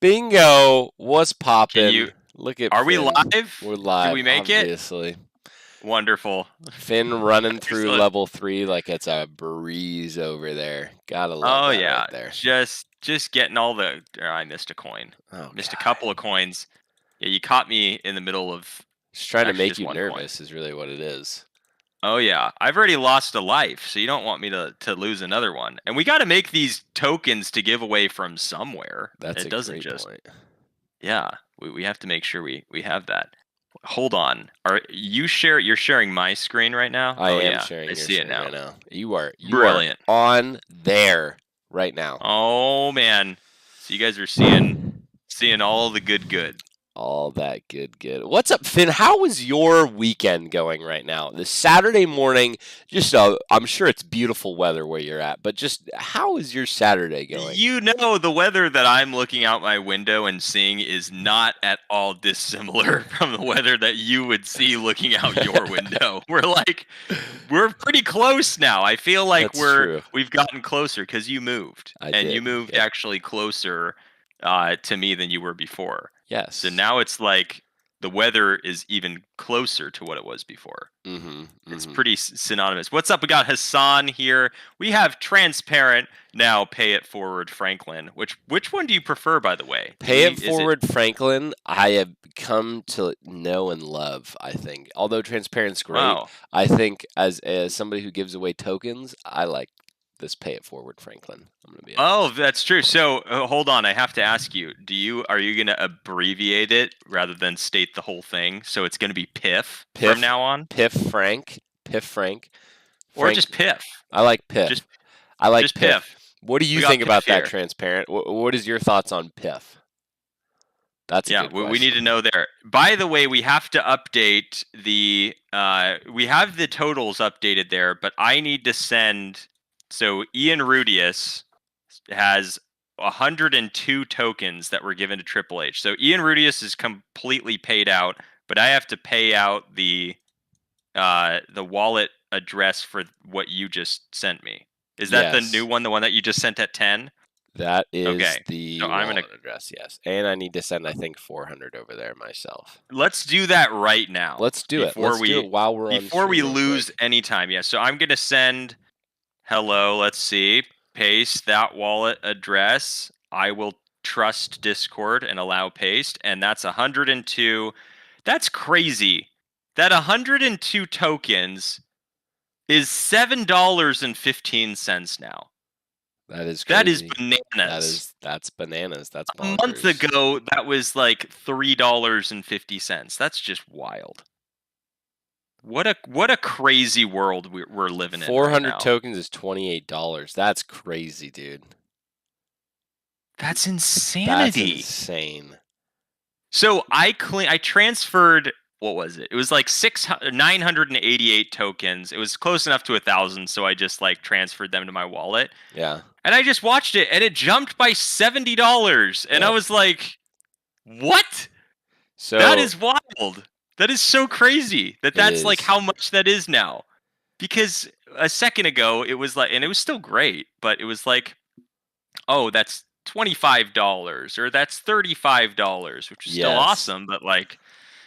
Bingo! What's Can you? poppin'? Look at Are we Finn. live? We're Did live, we make it? obviously. Wonderful. Finn running through Excellent. level 3 like it's a breeze over there. Gotta love Oh that yeah, right there. just getting all the. I missed a coin. Oh, Missed a God. couple of coins. Yeah, you caught me in the middle of Just trying to actually make just you one coin. nervous is really what it is. Oh yeah, I've already lost a life, so you don't want me to lose another one. And we got to make these tokens to give away from somewhere. That's It a doesn't great just. point. Yeah, we have to make sure we have that. Hold on. You're sharing my screen right now? I Oh am yeah, sharing I your see it screen now. right now. You are Brilliant. on there right now. Oh man. So you guys are seeing all the good. All that good. What's up, Finn? How is your weekend going right now? This Saturday morning, I'm sure it's beautiful weather where you're at, but just how is your Saturday going? You know, the weather that I'm looking out my window and seeing is not at all dissimilar from the weather that you would see looking out your window. We're pretty close now. I feel like That's true. we've gotten closer because you moved. I And you did. moved Yep. actually closer to me than you were before. Yes. So now it's like the weather is even closer to what it was before. It's pretty synonymous. What's up? We got Hassan here. We have Transparent, now Pay It Forward Franklin. Which one do you prefer, by the way? Pay It Forward Franklin, I have come to know and love, I think. Although Transparent's great, Wow. I think as somebody who gives away tokens, I like this Pay It Forward Franklin. I'm going to be honest. Oh, that's true. So hold on, I have to ask you: are you going to abbreviate it rather than state the whole thing? So it's going to be Piff from now on, Piff Frank. or just Piff? I like Piff. Just I like just Piff. What do you We got think about Piff that, here. Transparent? What is your thoughts on Piff? That's a Yeah, good question. we need to know there. By the way, we have to update the. We have the totals updated there, but I need to send. So Ian Rudius has 102 tokens that were given to Triple H. So Ian Rudius is completely paid out, but I have to pay out the wallet address for what you just sent me. Is that the new one, the one that you just sent at 10? That is Okay. the So wallet address, yes. And I need to send, I think, 400 over there myself. Let's do that right now. Let's do it. Let's do it while we're on before we stream real lose quick. any time. Yeah. So I'm gonna send hello. Let's see. Paste that wallet address. I will trust Discord and allow paste, and that's 102. That's crazy. That 102 tokens is $7.15 now. That is That is crazy. bananas. That's bananas. That's A bonkers. month ago, that was like $3.50. That's just wild. What a crazy world we're living in. 400 right now. tokens is $28. That's crazy, dude. That's insanity. That's insane. So I transferred, what was it? It was like 988 tokens. It was close enough to 1,000, so I just like transferred them to my wallet. Yeah. And I just watched it, and it jumped by $70, and I was like, "What? So that is wild. That is so crazy. That's like how much that is now." Because a second ago it was like, and it was still great, but it was like, oh, that's $25 or that's $35, which is still awesome, but like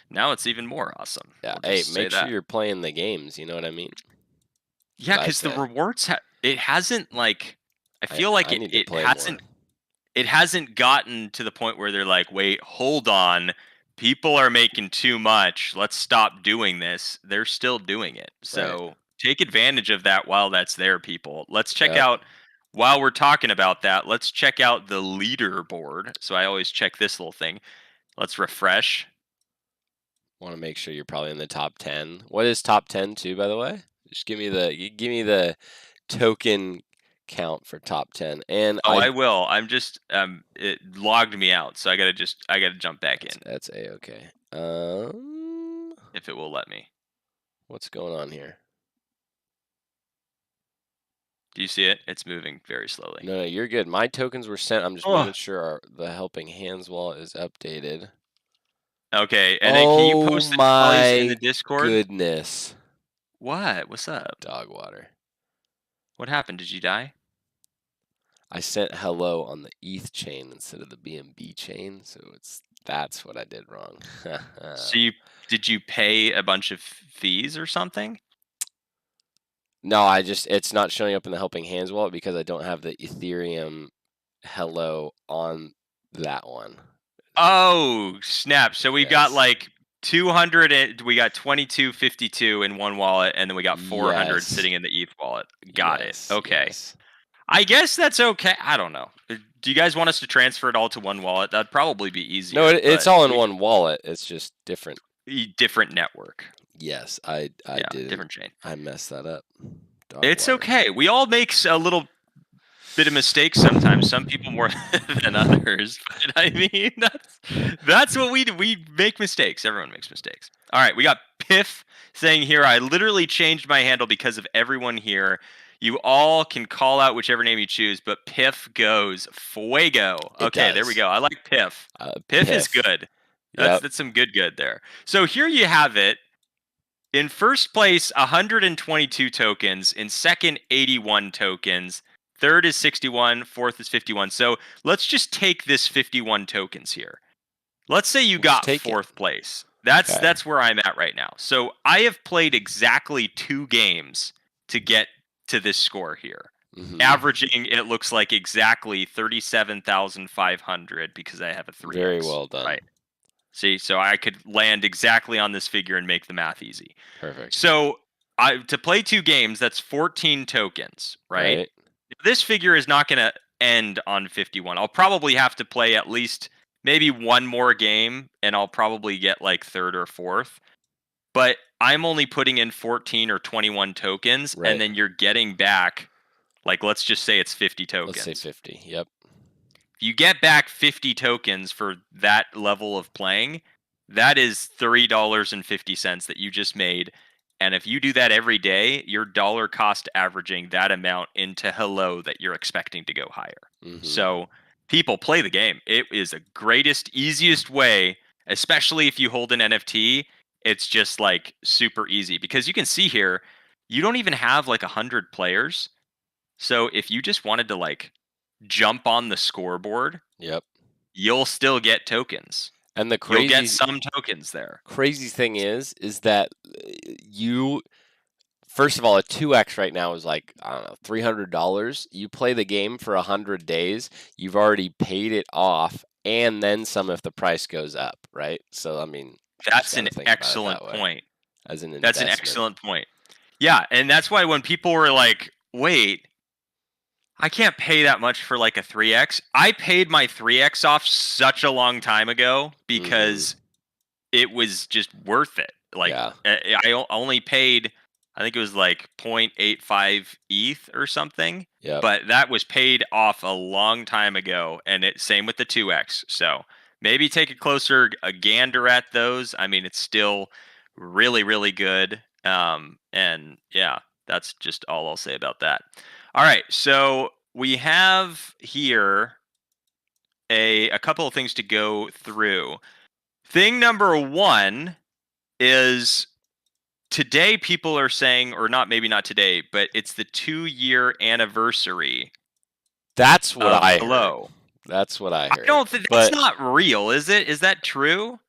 now it's even more awesome. Yeah. Hey, make sure you're playing the games. You know what I mean? Yeah, because the rewards it hasn't like. I feel like it hasn't gotten to the point where they're like, wait, hold on, people are making too much. Let's stop doing this. They're still doing it. So take advantage of that while that's there, people. Let's check out, while we're talking about that, let's check out the leaderboard. So I always check this little thing. Let's refresh. Want to make sure you're probably in the top 10. What is top 10 too, by the way? Just give me the token count for top 10. And I will. I'm just it logged me out, so I gotta jump back in. That's A-okay. If it will let me. What's going on here? Do you see it? It's moving very slowly. No, you're good. My tokens were sent. I'm just making sure the Helping Hands wallet is updated. Okay, and then can you post the tallies in the Discord? Goodness. What? What's up? Dog water. What happened? Did you die? I sent hello on the ETH chain instead of the BNB chain, so that's what I did wrong. So did you pay a bunch of fees or something? No, it's not showing up in the Helping Hands wallet because I don't have the Ethereum hello on that one. Oh, snap. So we've got Yes. like 200 and we got 2252 in one wallet, and then we got 400 Yes. sitting in the ETH wallet. Got it. Yes, Okay. yes. I guess that's okay. I don't know. Do you guys want us to transfer it all to one wallet? That'd probably be easier. No, it's but all in one wallet. It's just different. different network. Yes, I Yeah, did. different chain. I messed that up. Dog It's water. okay. We all make a little bit of mistakes sometimes. Some people more than others. But I mean, that's what we do. We make mistakes. Everyone makes mistakes. All right, we got Piff saying here, I literally changed my handle because of everyone here. You all can call out whichever name you choose, but Piff goes fuego. Okay, there we go. I like Piff. Piff is good. That's some good there. So here you have it. In first place, 122 tokens. In second, 81 tokens. Third is 61. Fourth is 51. So let's just take this 51 tokens here. Let's say you got fourth place. That's where I'm at right now. So I have played exactly 2 games to get to this score here. Mm-hmm. Averaging, it looks like exactly 37,500 because I have a 3x. Very well done. Right. See, so I could land exactly on this figure and make the math easy. Perfect. So to play 2 games, that's 14 tokens, right? This figure is not going to end on 51. I'll probably have to play at least maybe one more game, and I'll probably get like third or fourth. But I'm only putting in 14 or 21 tokens, and then you're getting back, like, let's just say it's 50 tokens. Let's say 50, yep. If you get back 50 tokens for that level of playing, that is $3.50 that you just made. And if you do that every day, you're dollar cost averaging that amount into hello that you're expecting to go higher. Mm-hmm. So people, play the game. It is the greatest, easiest way, especially if you hold an NFT. It's just like super easy because you can see here, you don't even have like 100 players. So if you just wanted to like jump on the scoreboard, you'll still get tokens. And you'll get some tokens there. Crazy thing is that you, first of all, a 2x right now is like, I don't know, $300. You play the game for 100 days, you've already paid it off, and then some if the price goes up, right? So I mean, that's an excellent point. As an investment. That's an excellent point. Yeah, and that's why when people were like, "Wait, I can't pay that much for like a 3x." I paid my 3x off such a long time ago because it was just worth it. Like I only paid, I think it was like 0.85 ETH or something. Yeah. But that was paid off a long time ago, and same with the 2x. So maybe take a gander at those. I mean, it's still really, really good. And yeah, that's just all I'll say about that. All right, so we have here a couple of things to go through. Thing number 1 is today people are saying, or maybe not today, but it's the 2-year anniversary. That's what I heard. That's what I heard. I don't think that's not real, is it? Is that true?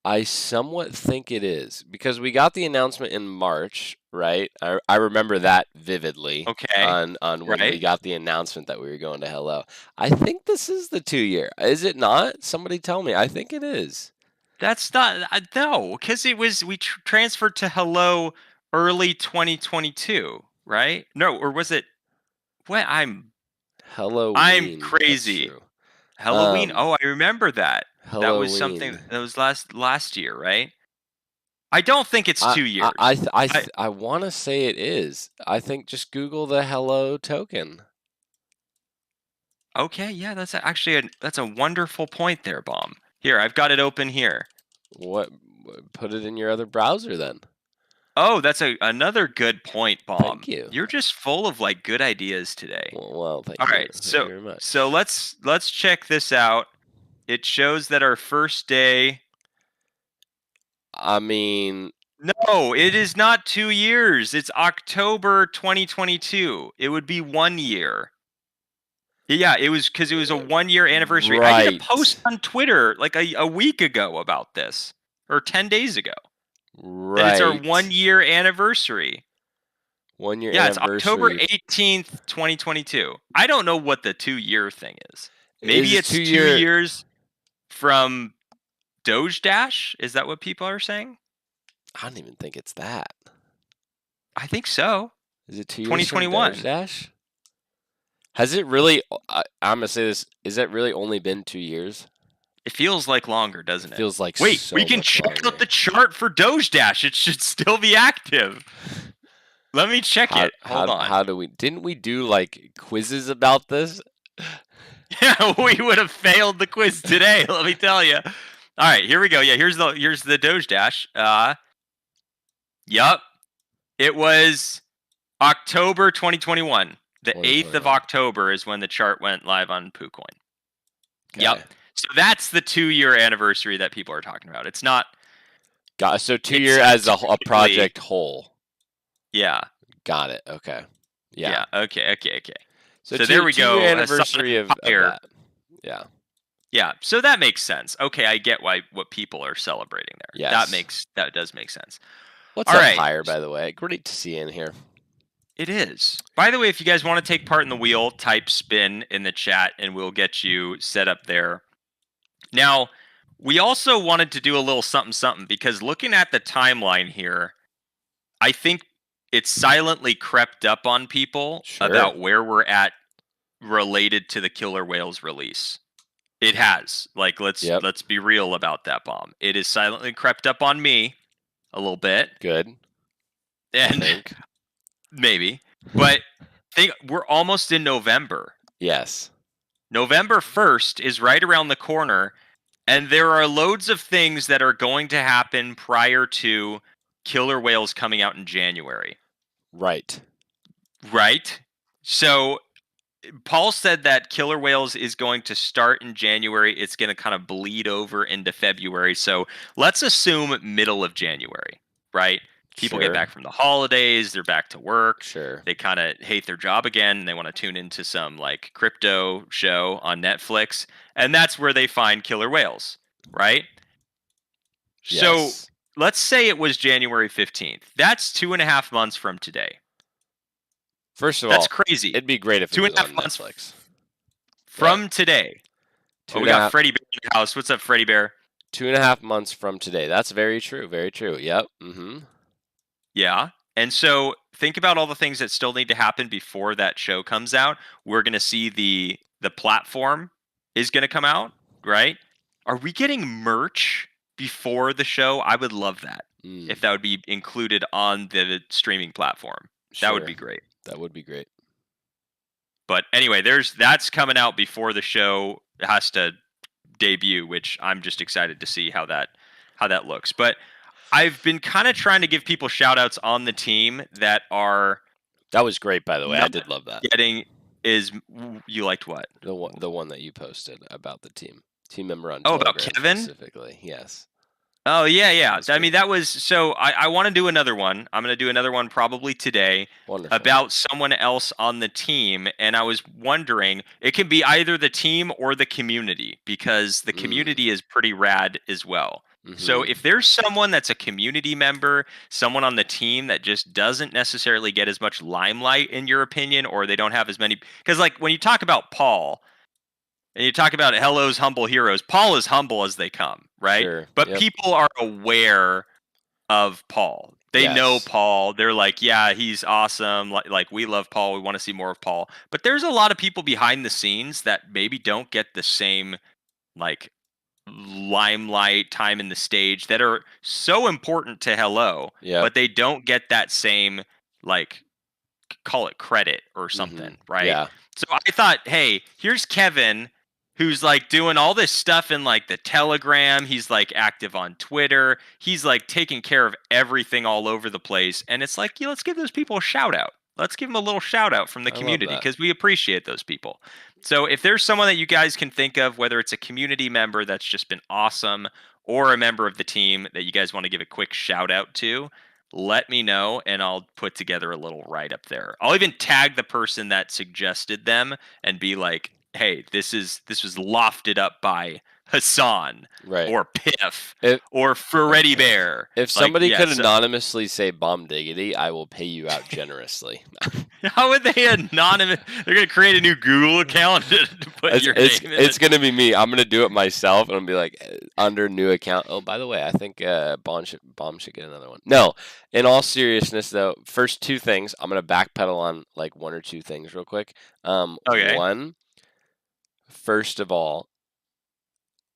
I somewhat think it is because we got the announcement in March, right? I remember that vividly. Okay. On when we got the announcement that we were going to Hello. I think this is the 2-year. Is it not? Somebody tell me. I think it is. That's not no, because we transferred to Hello early 2022, right? No, or was it? What Halloween. I'm crazy. Halloween. Oh, I remember that. Halloween. That was something that was last year, right? I don't think it's 2 years. I want to say it is. I think just Google the Hello token. Okay, yeah, that's actually that's a wonderful point there, Bomb. Here, I've got it open here. What? Put it in your other browser then. Oh, that's another good point, Bomb. Thank you. You're just full of like good ideas today. Well, thank you. All right, thank you very much. So let's check this out. It shows that our first day. I mean, no, it is not 2 years. It's October 2022. It would be 1 year. Yeah, it was because it was a 1-year anniversary. I did a Right. post on Twitter like a week ago about this, or 10 days ago, that it's our Right. 1-year anniversary. 1 year Yeah, it's October anniversary. 18th, 2022. I don't know what the 2-year thing is. Is Maybe a it's 2 2 year? years from Doge Dash. Is that what people are saying? I don't even think it's that. I think so. Is it 2 years from 2021. Doge Dash? Has it really? I'm gonna say this. Is it really only been 2 years? It feels like longer, doesn't it? Feels like Wait, so we can much check longer. out the chart for Doge Dash. It should still be active. Let me check it. Hold on. How do we? Didn't we do like quizzes about this? Yeah, we would have failed the quiz today. Let me tell you. All right, here we go. Yeah, here's the Doge Dash. Yup. It was October 2021. The 8th of 2021. October is when the chart went live on PooCoin. Okay. Yep. So that's the 2-year anniversary that people are talking about. It's not. Got so 2 It's year as a technically- project whole. Yeah. Got it. Okay. Yeah. Okay. So there we go. 2 year A anniversary of Empire. that. Yeah. Yeah. So that makes sense. Okay, I get what people are celebrating there. Yes. That does make sense. What's All up, right. Hire? By the way, great to see you in here. It is. By the way, if you guys want to take part in the wheel, type spin in the chat and we'll get you set up there. Now, we also wanted to do a little something because looking at the timeline here, I think it's silently crept up on people Sure. about where we're at related to the Killer Whales release. It has. Like, let's be real about that, Bomb. It has silently crept up on me a little bit. Good. I And think. maybe. But we're almost in November. Yes. November 1st is right around the corner, and there are loads of things that are going to happen prior to Killer Whales coming out in January. Right. Right? So Paul said that Killer Whales is going to start in January. It's going to kind of bleed over into February. So let's assume middle of January, right? People get back from the holidays. They're back to work. Sure. They kind of hate their job again. And they want to tune into some like crypto show on Netflix. And that's where they find Killer Whales, right? Yes. So let's say it was January 15th. That's 2.5 months from today. First of That's all, crazy. it'd be great if it was 2.5 on months Netflix. From today. Oh, we got Freddie Bear in the house. What's up, Freddie Bear? 2.5 months from today. That's very true. Very true. Yep. Mm-hmm. Yeah. And so think about all the things that still need to happen before that show comes out. We're going to see the platform is going to come out, right? Are we getting merch before the show? I would love that if that would be included on the streaming platform. That would be great. That would be great. But anyway, that's coming out before the show has to debut, which I'm just excited to see how that looks. But I've been kind of trying to give people shout outs on the team that was great, by the way. I did love that. You liked what? The one that you posted about the team member on Telegram about Kevin specifically. Yes. Oh yeah. I mean, that was so. I want to do another one. I'm going to do another one probably today. Wonderful. About someone else on the team, and I was wondering, it can be either the team or the community because the community is pretty rad as well. Mm-hmm. So if there's someone that's a community member, someone on the team that just doesn't necessarily get as much limelight in your opinion, or they don't have as many, because like when you talk about Paul. And you talk about Hello's humble heroes. Paul is humble as they come, right? Sure. But people are aware of Paul. They know Paul. They're like, yeah, he's awesome. Like we love Paul. We want to see more of Paul. But there's a lot of people behind the scenes that maybe don't get the same like limelight, time in the stage that are so important to Hello. Yeah. But they don't get that same like call it credit or something, right? Yeah. So I thought, hey, here's Kevin, who's like doing all this stuff in like the Telegram. He's like active on Twitter. He's like taking care of everything all over the place. And it's like, let's give those people a shout out. Let's give them a little shout out from the community because we appreciate those people. So if there's someone that you guys can think of, whether it's a community member that's just been awesome or a member of the team that you guys want to give a quick shout out to, let me know and I'll put together a little write up there. I'll even tag the person that suggested them and be like, hey, this was lofted up by Hassan Right. or Piff If or Freddy Bear. if Like, somebody could yes, anonymously say bomb diggity, I will pay you out generously. how would they anonymous? They're gonna create a new Google account to put It's your it's name in it's it. gonna be me. I'm gonna do it myself, and I'll be like under new account. Oh, by the way, I think bomb should get another one. No, in all seriousness though, first two things I'm gonna backpedal on like one or two things real quick. Okay. One, first of all,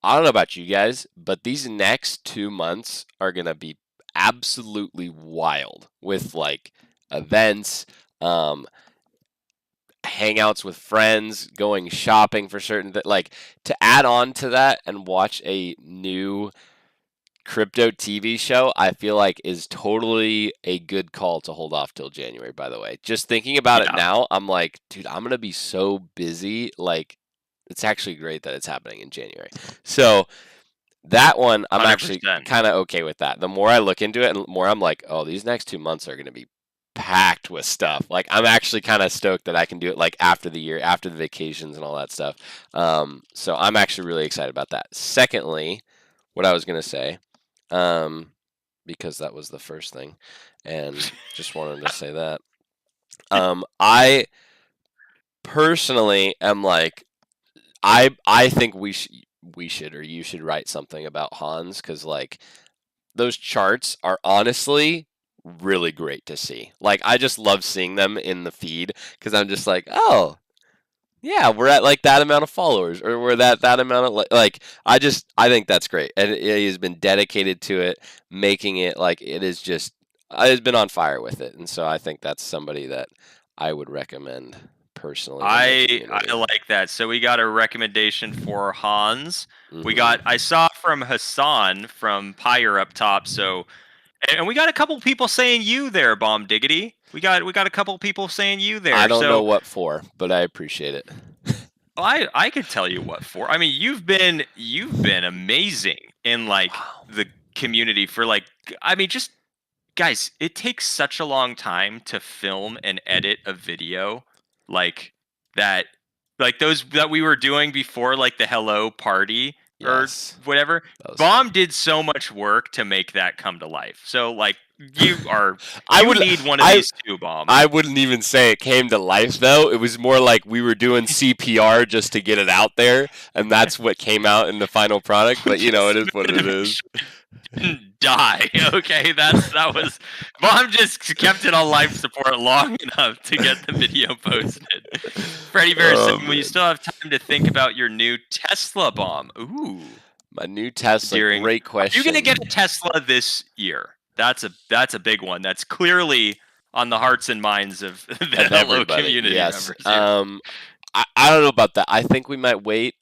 I don't know about you guys, but these next 2 months are gonna be absolutely wild with like events, um, hangouts with friends, going shopping for certain like to add on to that and watch a new crypto TV show, I feel like is totally a good call to hold off till January, by the way. Just thinking about it Yeah, now, I'm like, dude, I'm gonna be so busy. Like, it's actually great that it's happening in January. So that one, I'm actually 100%. kind of okay with that. The more I look into it and the more I'm like, oh, these next 2 months are gonna be packed with stuff. Like I'm actually kind of stoked that I can do it like after the year, after the vacations and all that stuff. So I'm actually really excited about that. Secondly, what I was gonna say, because that was the first thing, and just wanted to say that. I personally am like, I think we should or you should write something about Hans because like those charts are honestly really great to see. Like I just love seeing them in the feed because I'm just like, oh yeah, we're at like that amount of followers or we're that amount of like I think that's great and he has been dedicated to it, making it like it is just has been on fire with it, and so I think that's somebody that I would recommend personally in the I community. like that. So we got a recommendation for Hans. I Hmm. saw from Hassan from Pyre up top. So, and we got a couple people saying you there, Bomb Diggity. We got a couple people saying you I there. don't know So what for, but I appreciate it. I could tell you what for. I mean, you've been amazing in like Wow. the community for like, I mean, just guys, it takes such a long time to film and edit a video like that, like those that we were doing before, like the hello party or Yes, whatever. that was Bomb fun. did so much work to make that come to life. So like I you would need one of I these too, Bomb. I wouldn't even say it came to life though. It was more like we were doing CPR just to get it out there, and that's what came out in the final product. But you know, Just it is what made it it is. didn't die. Okay, that was Mom just kept it on life support long enough to get the video posted. Freddie Bear Oh saying, "Well, you man, still have time to think about your new Tesla bomb." Ooh, my new Tesla. during Great are you gonna question. get a Tesla this year? That's a big one. That's clearly on the hearts and minds of the Of Hello everybody, community yes. members here. I don't know about that. I think we might wait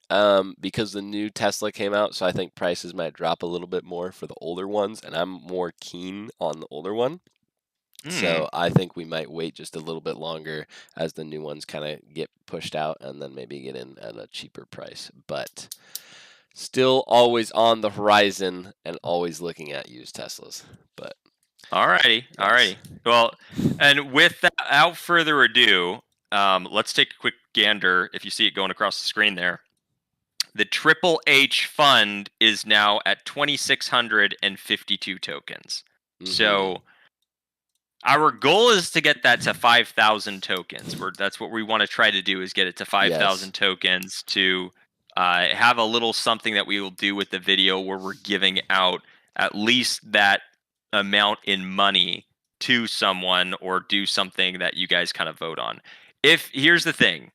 because the new Tesla came out, so I think prices might drop a little bit more for the older ones, and I'm more keen on the older one. Hmm. So I think we might wait just a little bit longer as the new ones kind of get pushed out and then maybe get in at a cheaper price. But still always on the horizon and always looking at used Teslas. But Alrighty, yes. alrighty. Well, and without further ado, let's take a quick gander. If you see it going across the screen there, the Triple H Fund is now at 2,652 tokens. Hmm. So our goal is to get that to 5,000 tokens. That's what we want to try to do is get it to Yes. 5,000 tokens to have a little something that we will do with the video where we're giving out at least that amount in money to someone or do something that you guys kind of vote on. If here's the thing,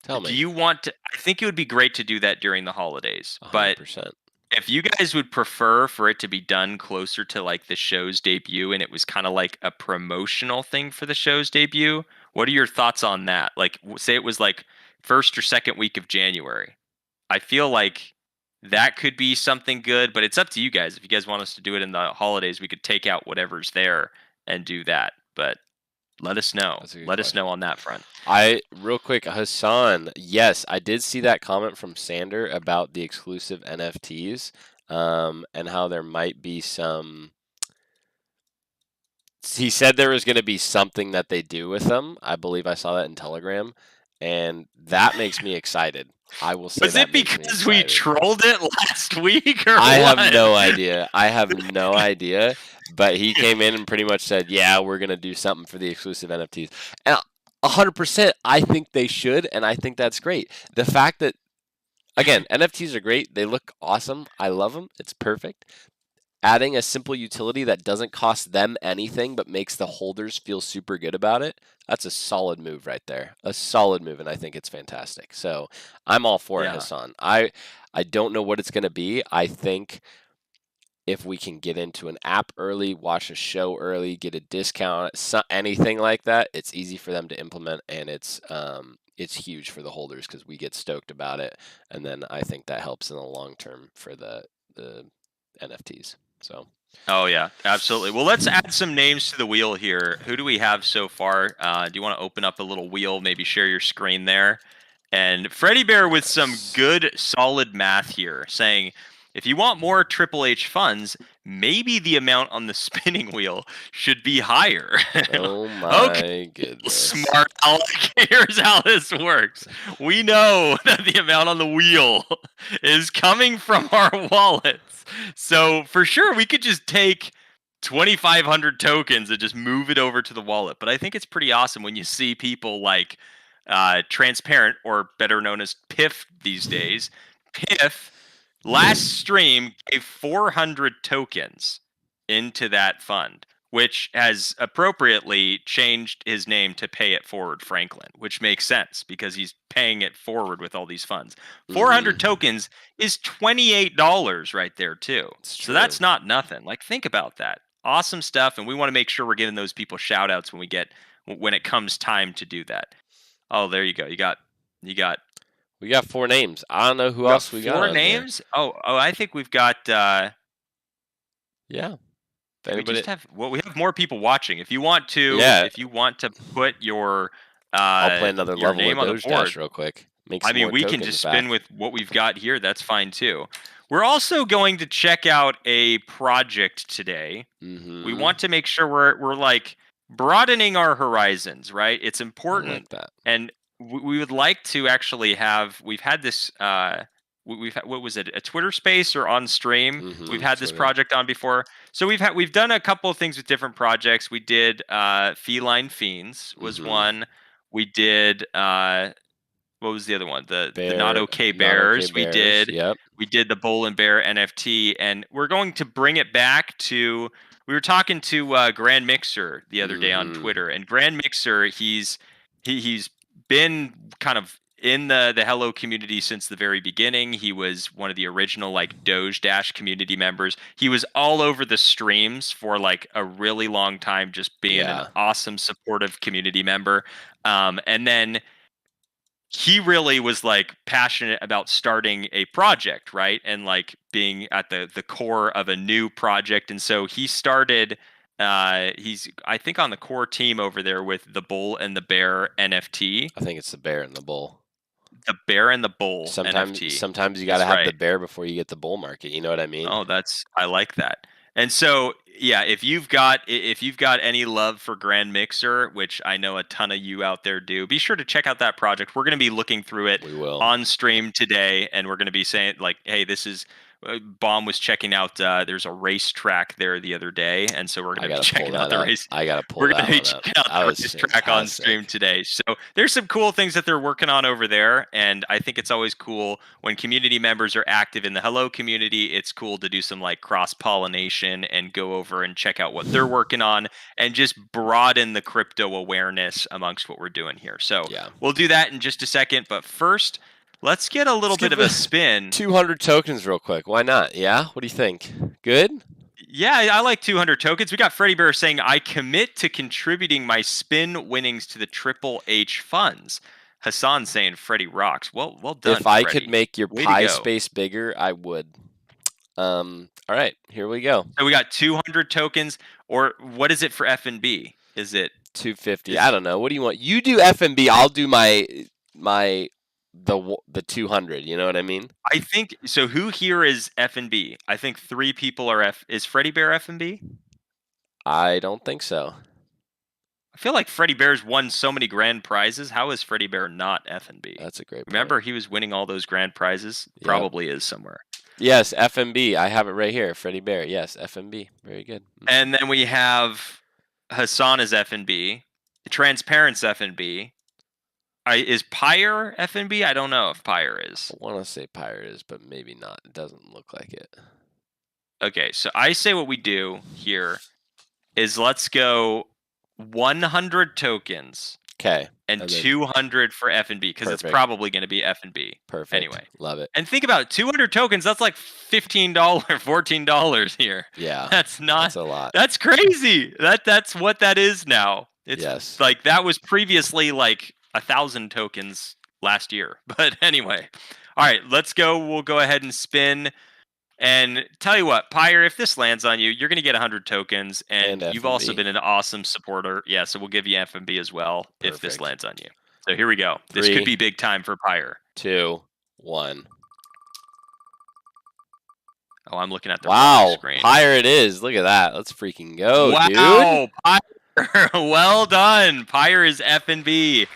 Tell do me. you want to? I think it would be great to do that during the holidays, but 100%. if you guys would prefer for it to be done closer to like the show's debut and it was kind of like a promotional thing for the show's debut, what are your thoughts on that? Like, say it was like first or second week of January. I feel like that could be something good, but it's up to you guys. If you guys want us to do it in the holidays, we could take out whatever's there and do that. But let us know. That's a good Let us know question. on that front. Real quick, Hassan, yes, I did see that comment from Sander about the exclusive NFTs, and how there might be some. He said there was going to be something that they do with them. I believe I saw that in Telegram, and that makes me excited. I will say Was that it makes me because we excited. trolled it last week or I have what? no idea. I have no idea. But he came in and pretty much said, "Yeah, we're gonna do something for the exclusive NFTs," and 100%, I think they should, and I think that's great. The fact that, again, NFTs are great. They look awesome. I love them. It's perfect. Adding a simple utility that doesn't cost them anything but makes the holders feel super good about it, that's a solid move right there. A solid move, and I think it's fantastic. So I'm all for it, Yeah. Hassan. I don't know what it's going to be. I think if we can get into an app early, watch a show early, get a discount, anything like that, it's easy for them to implement, and it's huge for the holders because we get stoked about it, and then I think that helps in the long term for the NFTs. So. Oh yeah, absolutely. Well, let's add some names to the wheel here. Who do we have so far? Do you want to open up a little wheel, maybe share your screen there? And Freddie Bear with some Yes. good, solid math here, saying if you want more Triple H funds, maybe the amount on the spinning wheel should be higher. Oh Okay, my goodness. smart aleck. Here's how this works. We know that the amount on the wheel is coming from our wallets. So for sure, we could just take 2,500 tokens and just move it over to the wallet. But I think it's pretty awesome when you see people like Transparent, or better known as Piff these days. Piff last stream gave 400 tokens into that fund, which has appropriately changed his name to Pay It Forward Franklin, which makes sense because he's paying it forward with all these funds. 400 Mm-hmm. tokens is $28 right there, too. It's So true. that's not nothing. Like, think about that. Awesome stuff. And we want to make sure we're giving those people shout outs when it comes time to do that. Oh, there you go. You got We got 4 names. I don't know who we got else we got 4 on here. names. Oh, I think we've got Yeah. If we anybody, just have we have more people watching. If you want to yeah, put I'll play another your level of name on the Doge board, Dash real quick. Make I some mean, more we can just tokens spin back. with what we've got here. That's fine too. We're also going to check out a project today. We Mm-hmm. want to make sure we're like broadening our horizons, right? It's I like important, that. and we would like to actually have. We've had this. We've had, what was it? A Twitter Space or on stream? We've Mm-hmm. had this Twitter. project on before, so we've done a couple of things with different projects. We did Feline Fiends was Mm-hmm. one. We did what was the other one? The Not Bear, Okay not okay Bears. bears. Yep. We did the Bull and Bear NFT, and we're going to bring it back to. We were talking to Grand Mixer the other day on Mm-hmm. Twitter, and Grand Mixer he's been kind of in the Hello community since the very beginning. He was one of the original like Doge Dash community members. He was all over the streams for like a really long time, just being an Yeah. awesome supportive community member. And then he really was like passionate about starting a project, right? And like being at the core of a new project. And so he started he's I think on the core team over there with the Bull and the Bear NFT. I think it's the bear and the bull. The Bear and the Bull Sometimes, NFT. sometimes you got to That's have the right. bear before you get the bull market. You know what I mean? Oh, I like that. And so, yeah, if you've got any love for Grand Mixer, which I know a ton of you out there do, be sure to check out that project. We're going to be looking through it We will. on stream today, and we're going to be saying like, "Hey, this is." Bomb was checking out. There's a racetrack there the other day, and so we're I going to be gotta pull checking out that the up. race. I gotta pull We're going that to be one up. checking out That the was racetrack on stream fantastic. today. So there's some cool things that they're working on over there, and I think it's always cool when community members are active in the Hello community. It's cool to do some like cross pollination and go over and check out what they're working on, and just broaden the crypto awareness amongst what we're doing here. So Yeah. we'll do that in just a second, but first, let's get a little Let's bit give of a spin. 200 tokens real quick. Why not? Yeah. What do you think? Good. Yeah, I like 200 tokens. We got Freddie Bear saying, I commit to contributing my spin winnings to the Triple H funds. Hassan saying, Freddie rocks. Well done, If I could Freddie. make your Way to pie go. space bigger, I would. All right, here we go. So we got 200 tokens, or what is it for F&B? Is it 250. I don't know. What do you want? You do FMB. I'll do my the 200. You know what I mean? I think so. Who here is F&B? I think 3 people are F. Is Freddie Bear F&B? I don't think so. I feel like Freddie Bear's won so many grand prizes. How is Freddie Bear not FNB? That's a great point. Remember, he was winning all those grand prizes. Yep. Probably is somewhere. Yes, FMB. I have it right here. Freddie Bear. Yes, FMB. Very good. And then we have Hassan as FNB. Transparent's FNB. Is Pyre FNB? I don't know if Pyre is. I want to say Pyre is, but maybe not. It doesn't look like it. Okay, so I say what we do here is let's go 100 tokens. Okay. And 200 for FNB because it's probably going to be FNB. Perfect. Anyway, love it. And think about it, 200 tokens. That's like $15, $14 here. Yeah. That's a lot. That's crazy. That's what that is now. It's like that was previously like 1,000 tokens last year. But anyway, all right, let's go. We'll go ahead and spin. And tell you what, Pyre, if this lands on you, you're going to get 100 tokens, and you've also been an awesome supporter. Yeah, so we'll give you FNB as well if this lands on you. So here we go. This could be big time for Pyre. 2, 1. Oh, I'm looking at the wrong screen. Pyre it is. Look at that. Let's freaking go, dude. Wow, Pyre. Well done. Pyre is FNB.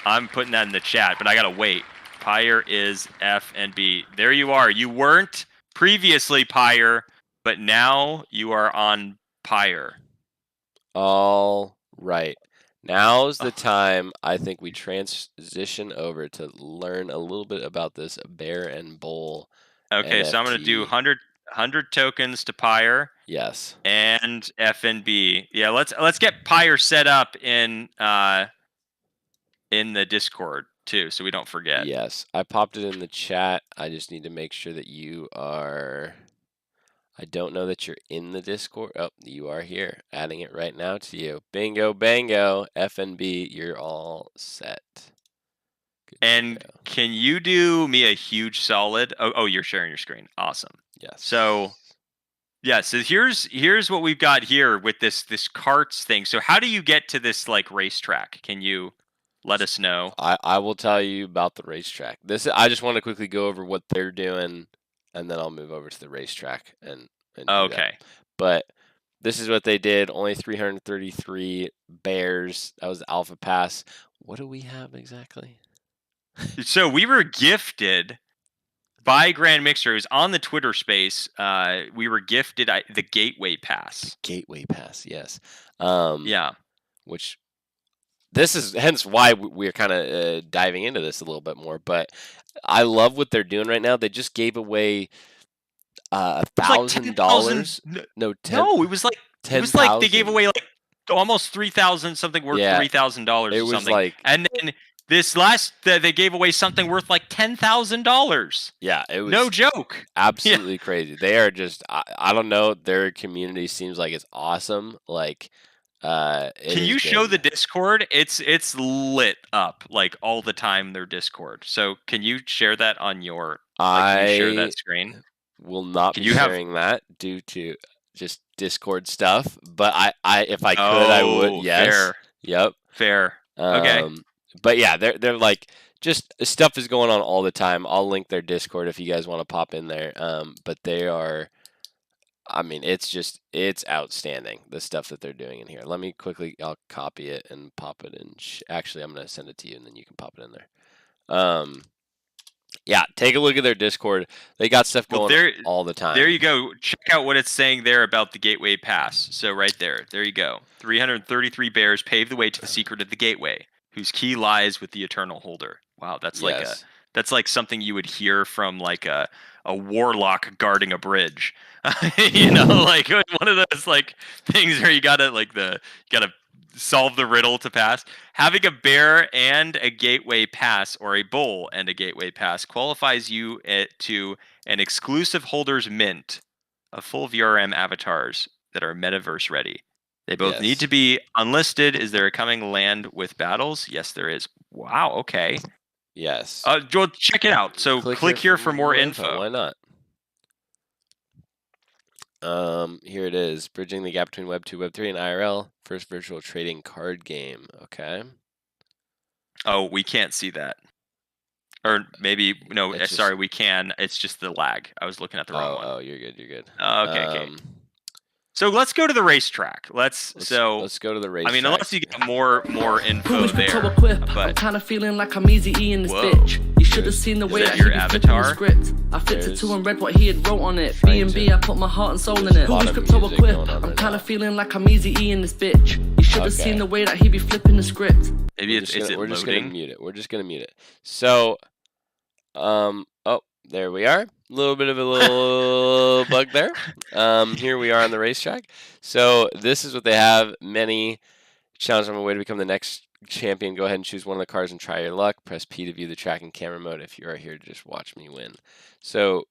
I'm putting that in the chat, but I got to wait. Pyre is FNB. There you are. You weren't previously Pyre, but now you are on Pyre. All right. Now's the time I think we transition over to learn a little bit about this Bear and Bull. Okay, NFT. so I'm going to do 100 tokens to Pyre. Yes. And FNB. Yeah, let's get Pyre set up in the Discord too, so we don't forget. Yes, I popped it in the chat. I just need to make sure that you are. I don't know that you're in the Discord. Oh, you are here. Adding it right now to you. Bingo, bango. FNB, you're all set. Good and can you do me a huge solid? Oh, you're sharing your screen. Awesome. Yes. So, yeah. So here's what we've got here with this carts thing. So how do you get to this like racetrack? Can you let us know? I will tell you about the racetrack. I just want to quickly go over what they're doing, and then I'll move over to the racetrack and okay. But this is what they did. Only 333 bears. That was the Alpha Pass. What do we have exactly? So we were gifted by Grand Mixer. It was on the Twitter space. We were gifted the Gateway Pass. Gateway Pass, yes. Yeah. Which this is hence why we're kind of diving into this a little bit more. But I love what they're doing right now. They just gave away $1,000. No, it was like 10, it was like they gave away like almost 3,000 something worth $3,000 or something. Like, and then this last they gave away something worth like $10,000. Yeah, it was no joke. Absolutely crazy. They are just I don't know. Their community seems like it's awesome. Like, can you show the Discord? It's lit up like all the time. Their Discord. So can you share that on your? Can you share that screen? Will not be sharing that due to just Discord stuff. But if I could, I would. Yes. Fair. Yep. Fair. Okay. But yeah, they're like just stuff is going on all the time. I'll link their Discord if you guys want to pop in there. But they are. I mean, it's outstanding, the stuff that they're doing in here. Let me quickly, I'll copy it and pop it in. Actually, I'm going to send it to you, and then you can pop it in there. Yeah, take a look at their Discord. They got stuff going on all the time. There you go. Check out what it's saying there about the Gateway Pass. So right there you go. 333 bears pave the way to the secret of the Gateway, whose key lies with the Eternal Holder. Wow, that's like something you would hear from like a warlock guarding a bridge. You know, like one of those like things where you gotta solve the riddle to pass. Having a bear and a gateway pass, or a bull and a gateway pass, qualifies you to an exclusive holders mint of full VRM avatars that are metaverse ready. They both need to be unlisted. Is there a coming land with battles? Yes, there is. Wow. Okay. Yes. Joel, check it out. So click here for more info. Why not? Here it is. Bridging the gap between Web 2, Web 3, and IRL. First virtual trading card game. Okay. Oh, we can't see that. Or maybe, no, sorry, we can. It's just the lag. I was looking at the wrong one. Oh, you're good. Okay. So let's go to the racetrack. Let's go to the racetrack. I mean, unless you get more info Push there. patrol equip. I'm But kinda feeling like I'm easy E in this Whoa. bitch. You should have seen the way that that your he be flipping the avatar? script. I flipped it to and read what he had wrote on it. B&B, I put my heart and soul in it. There's a lot Push of crypto music equip. going on I'm right kinda now. feeling like I'm easy E in this bitch. You should have Okay. seen the way that he be flipping the script. maybe We're it's just is gonna, it we're just gonna loading? mute it. We're just gonna mute it. So, oh, there we are. A little bit of a little bug there. Here we are on the racetrack. So this is what they have. Many challenges on the way to become the next champion. Go ahead and choose one of the cars and try your luck. Press P to view the track in camera mode if you are here to just watch me win. So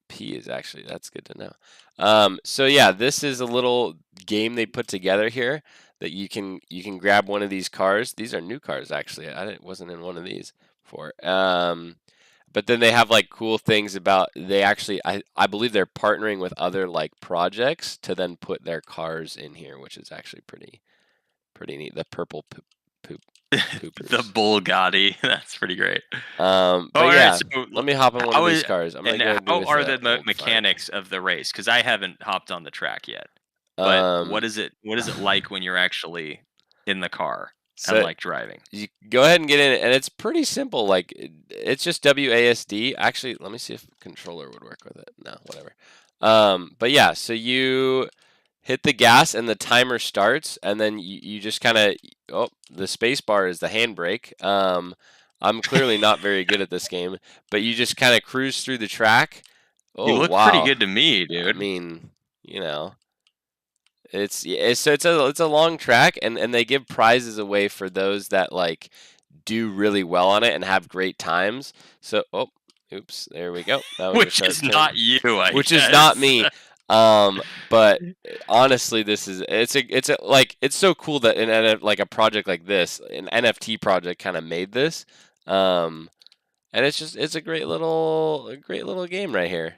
P is actually, that's good to know. So yeah, this is a little game they put together here that you can grab one of these cars. These are new cars actually. Wasn't in one of these before. But then they have like cool things about they actually I believe they're partnering with other like projects to then put their cars in here, which is actually pretty neat. The purple poopers. The Bugatti. That's pretty great. But alright, yeah, so let me hop in one how of these is- cars. I'm gonna And go and do how with are the the old mechanics of the race? Because I haven't hopped on the track yet. fire. But what is it like when you're actually in the car so and like driving? you go ahead and get in it, and it's pretty simple. Like it's just WASD. Actually, let me see if controller would work with it. No, whatever. But yeah, so you hit the gas and the timer starts, and then you just kind of the space bar is the handbrake. I'm clearly not very good at this game, but you just kind of cruise through the track. Oh You look wow! pretty good to me, I dude. mean, you know. It's a long track, and they give prizes away for those that like do really well on it and have great times. So oops, there we go. That was a Which sharp is turn. not you, Which is not guess. me. But honestly, this is it's so cool that like a project like this, an NFT project, kind of made this. And it's a great little game right here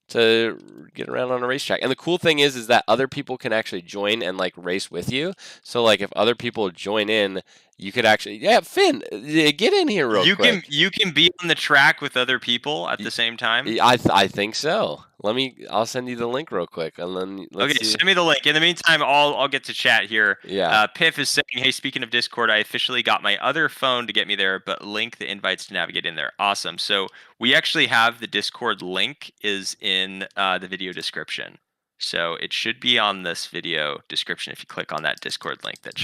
to get around on a racetrack. And the cool thing is that other people can actually join and like race with you. So like if other people join in, you could actually Finn, get in here real quick. You can be on the track with other people at the same time. I think so. I'll send you the link real quick, and then let's see. Send me the link. In the meantime, I'll get to chat here. Yeah. Piff is saying, "Hey, speaking of Discord, I officially got my other phone to get me there, but link the invites to navigate in there." Awesome. So we actually have the Discord link is in the video description. So it should be on this video description. If you click on that Discord link, that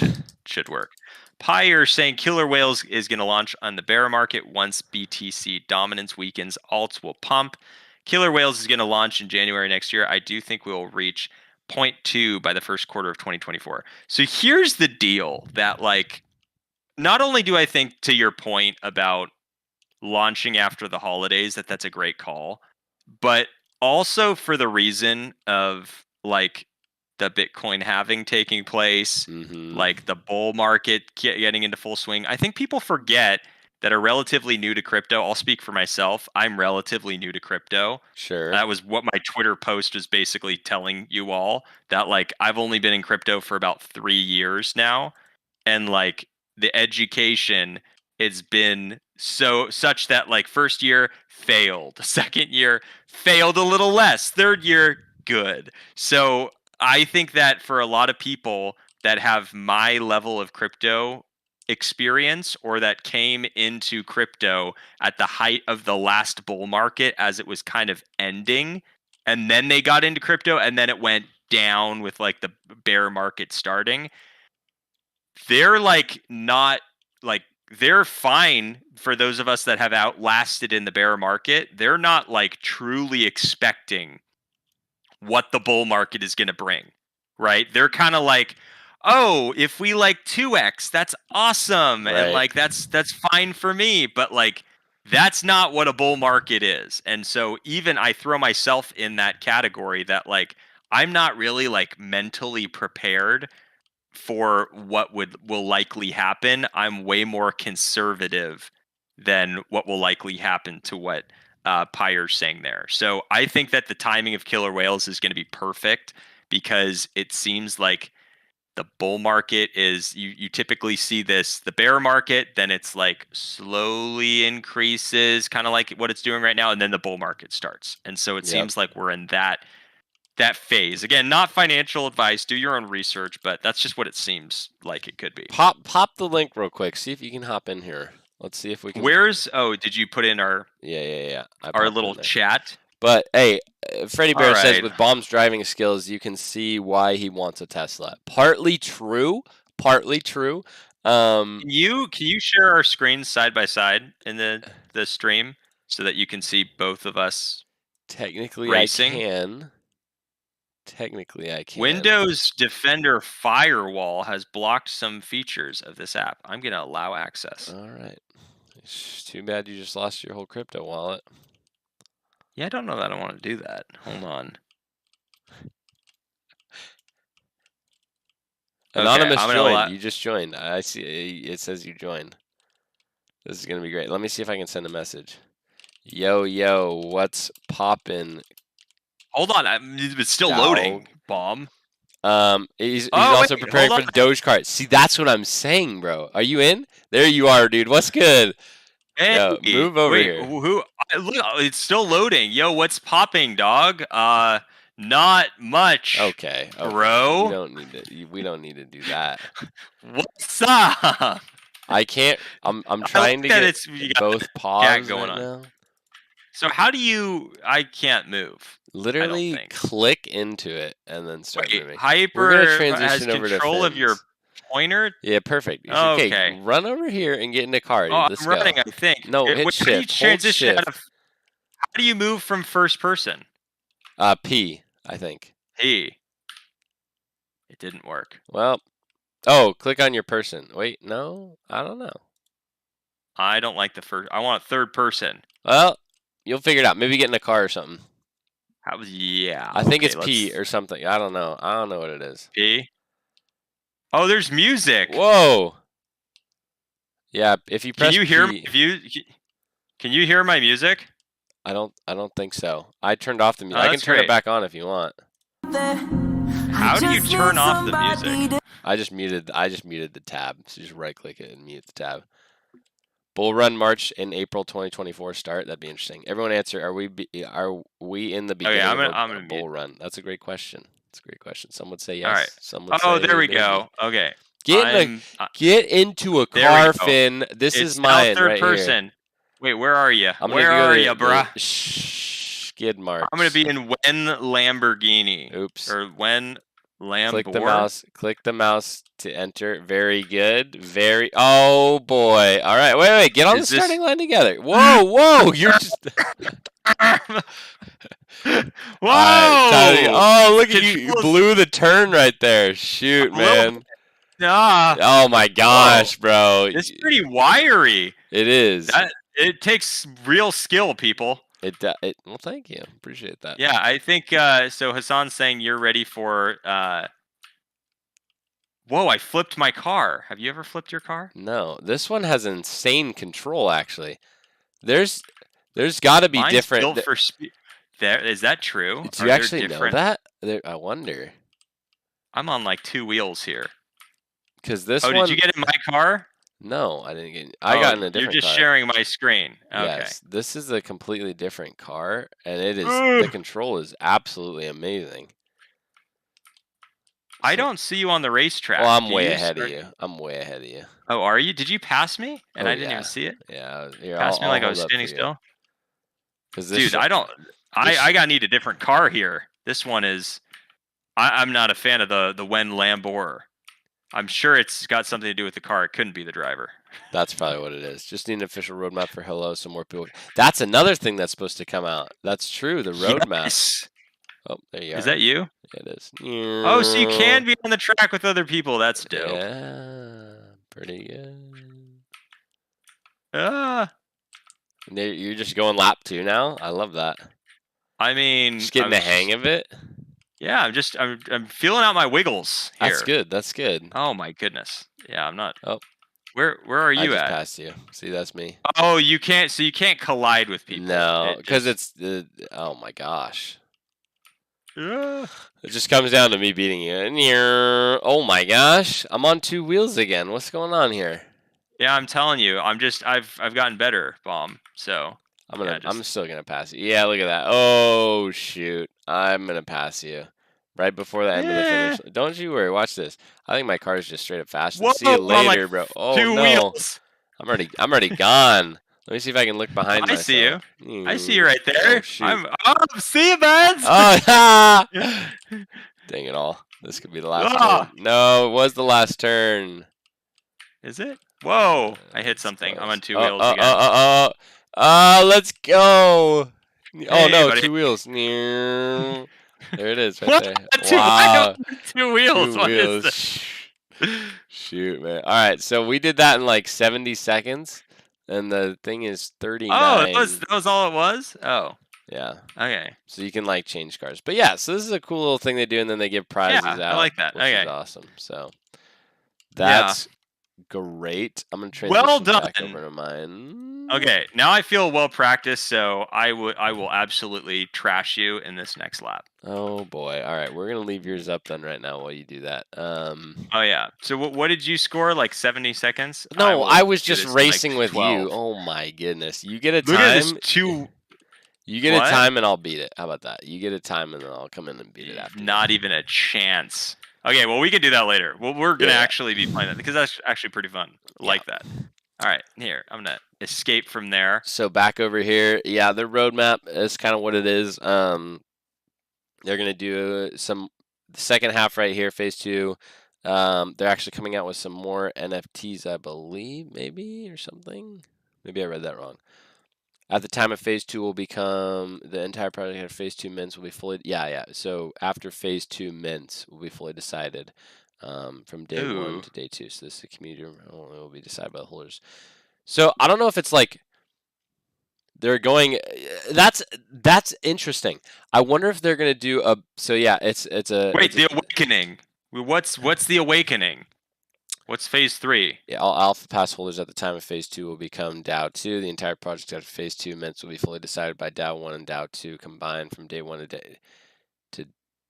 should work. Pyre saying Killer Whales is going to launch on the bear market once BTC dominance weakens. Alts will pump. Killer Whales is going to launch in January next year. I do think we'll reach 0.2 by the first quarter of 2024. So here's the deal that like, not only do I think to your point about launching after the holidays, that's a great call, but also for the reason of like the Bitcoin halving taking place, like the bull market getting into full swing. I think people forget that are relatively new to crypto. I'll speak for myself. I'm relatively new to crypto. Sure. That was what my Twitter post was basically telling you all, that like I've only been in crypto for about 3 years now. And like the education has been such that like first year failed, second year failed a little less, third year good. So I think that for a lot of people that have my level of crypto experience or that came into crypto at the height of the last bull market as it was kind of ending, and then they got into crypto and then it went down with like the bear market starting, they're like not like they're fine. For those of us that have outlasted in the bear market, they're not like truly expecting what the bull market is going to bring, right? They're kind of like, oh, if we like 2x, that's awesome. Right. And like that's fine for me, but like that's not what a bull market is. And so even I throw myself in that category that like I'm not really like mentally prepared for what will likely happen. I'm way more conservative than what will likely happen to what Pyre's saying there. So I think that the timing of Killer Whales is going to be perfect because it seems like the bull market is you typically see this, the bear market, then it's like slowly increases, kind of like what it's doing right now, and then the bull market starts. And so it seems like we're in that that phase. Again, not financial advice. Do your own research, but that's just what it seems like it could be. Pop the link real quick. See if you can hop in here. Let's see if we can. Where's? Oh, did you put in our Yeah. our little chat? But hey, Freddy Bear says Alright. with Bomb's driving skills, you can see why he wants a Tesla. Partly true. Can you share our screens side by side in the stream so that you can see both of us? Technically, racing? I can. Technically, I can. Windows Defender Firewall has blocked some features of this app. I'm going to allow access. All right. It's too bad you just lost your whole crypto wallet. Yeah, I don't know that I want to do that. Hold on. Anonymous I'm gonna joined. You just joined. I see. It says you joined. This is gonna be great. Let me see if I can send a message. Yo, what's poppin'? Hold on, it's still loading. Bomb. He's also preparing for the Doge cart. See, that's what I'm saying, bro. Are you in? There you are, dude. What's good? Hey, Yo, move over here. Look, it's still loading. Yo, what's popping, dog? Not much. Okay, bro. We don't need to do that. What's up? I can't. I'm trying to get both paws going right on. now. So how do you? I can't move. Literally click into it and then start moving. Hyper We're gonna transition has over control to of your pointer. Yeah, perfect. Okay. Run over here and get in the car. Oh, Let's I'm running. go. I think. No, hit shift. How do you transition Hold shift. how do you move from first person? P, I think. P. It didn't work. Well, oh, click on your person. Wait, no, I don't know. I don't like the first. I want a third person. Well, you'll figure it out. Maybe get in a car or something. Yeah. I think it's P or something. I don't know. I don't know what it is. P. Oh, there's music. Whoa. Yeah, if you press Can you hear P, Can you hear my music? I don't think so. I turned off the music. Oh, I can that's turn great. it back on if you want. How do you turn off the music? I just muted the tab. So just right click it and mute the tab. Bull Run March in April 2024 start. That'd be interesting. Everyone answer. Are we in the beginning I'm of gonna a bull run? That's a great question. Some would say yes. All right. Some would say there we maybe. go. Okay. Get into a car, Finn. This is mine third right person. here. Wait, where are you? Where are you, bruh? Skid marks. I'm gonna be in When Lamborghini. Oops. Or When Lamborghini. Click the mouse to enter. Very good. Oh boy. All right. Wait. Get on the starting line together. Whoa. You're just. Whoa! Oh, look at you! You blew the turn right there. Shoot, man. Nah. Oh my gosh, bro. It's pretty wiry. It is. It takes real skill, people. Well, thank you. Appreciate that. Yeah, I think so. Hassan's saying you're ready for. Whoa! I flipped my car. Have you ever flipped your car? No, this one has insane control. Actually, there's got to be Mine's different. Built for speed. Is that true? Do you actually know that? I wonder. I'm on like 2 wheels here. Because this one. Oh, did you get in my car? No, I didn't get. I got in a different car. You're just sharing my screen. Okay. Yes, this is a completely different car, and it is. The control is absolutely amazing. I don't see you on the racetrack. Well, I'm way ahead of you. Oh, are you? Did you pass me? And I didn't even see it? Yeah. Pass me like I was standing still? Dude, I need a different car here. This one is... I'm not a fan of the When Lamborghini. I'm sure it's got something to do with the car. It couldn't be the driver. That's probably what it is. Just need an official roadmap for Hello so more people... That's another thing that's supposed to come out. That's true, the roadmap. Yes. Oh, there you are. Is that you? Yeah, it is. Oh, so you can be on the track with other people. That's dope. Yeah, pretty good. You're just going lap 2 now? I love that. I mean... Just getting the hang of it? Yeah, I'm feeling out my wiggles here. That's good. Oh my goodness. Yeah, I'm not... Oh. Where are you I just at? passed you. See, that's me. Oh, you can't collide with people. No, because it's... oh my gosh. Yeah. It just comes down to me beating you. Oh my gosh, I'm on 2 wheels again. What's going on here? Yeah, I'm telling you, I've gotten better, Bomb. So I'm still gonna pass you. Yeah, look at that. Oh shoot, I'm gonna pass you. Right before the end of the Eh. finish. Don't you worry. Watch this. I think my car's just straight up faster. Whoa, See you I'm on like later, bro. Oh 2 no, wheels. I'm already gone. Let me see if I can look behind I see you. myself. I see you right there. Oh shoot. See you, buds. Oh, dang it all. This could be the last Ah. turn. No, it was the last turn. Is it? Whoa! I hit It's something. I'm close. on 2 wheels again. Let's go. Oh Hey, no, buddy. 2 wheels. There it is, right What? there. Two, Wow, 2 wheels. 2 What is wheels. this? Shoot, man. All right, so we did that in like 70 seconds, and the thing is 39. Oh, that was all it was? Oh, Yeah. okay. So you can like change cars. But yeah, so this is a cool little thing they do, and then they give prizes Yeah, out. I like that. Which Okay. is awesome. So that's great. I'm gonna transition Well back done. over to mine. Okay, now I feel well practiced, so I will absolutely trash you in this next lap. Oh boy. All right, we're gonna leave yours up then right now while you do that. Oh yeah. So what did you score? Like 70 seconds? No, I was do just this in, like, racing with 12. you. Oh my goodness. You get a Look at this time. 2. You get What? a time and I'll beat it. How about that? You get a time and then I'll come in and beat it after. you. Not even a chance. Okay, well we can do that later. Well, we're gonna Yeah. actually be playing that because that's actually pretty fun. Like that. All right, here I'm gonna escape from there. So back over here, yeah, their roadmap is kind of what it is. They're gonna do the second half right here, phase 2. They're actually coming out with some more NFTs, I believe, maybe or something. Maybe I read that wrong. At the time of phase 2 will become the entire project of phase 2 mints will be fully. Yeah. So after phase 2 mints will be fully decided. From day 1 Ooh. to day 2. So this is the community only will be decided by the holders. So I don't know if it's like they're going. That's interesting. I wonder if they're gonna do a. So yeah, it's a. Wait, it's the awakening. What's the awakening? What's phase 3? Yeah, all alpha pass holders at the time of phase 2 will become DAO 2. The entire project after phase 2 mints will be fully decided by DAO 1 and DAO 2 combined from day 1 to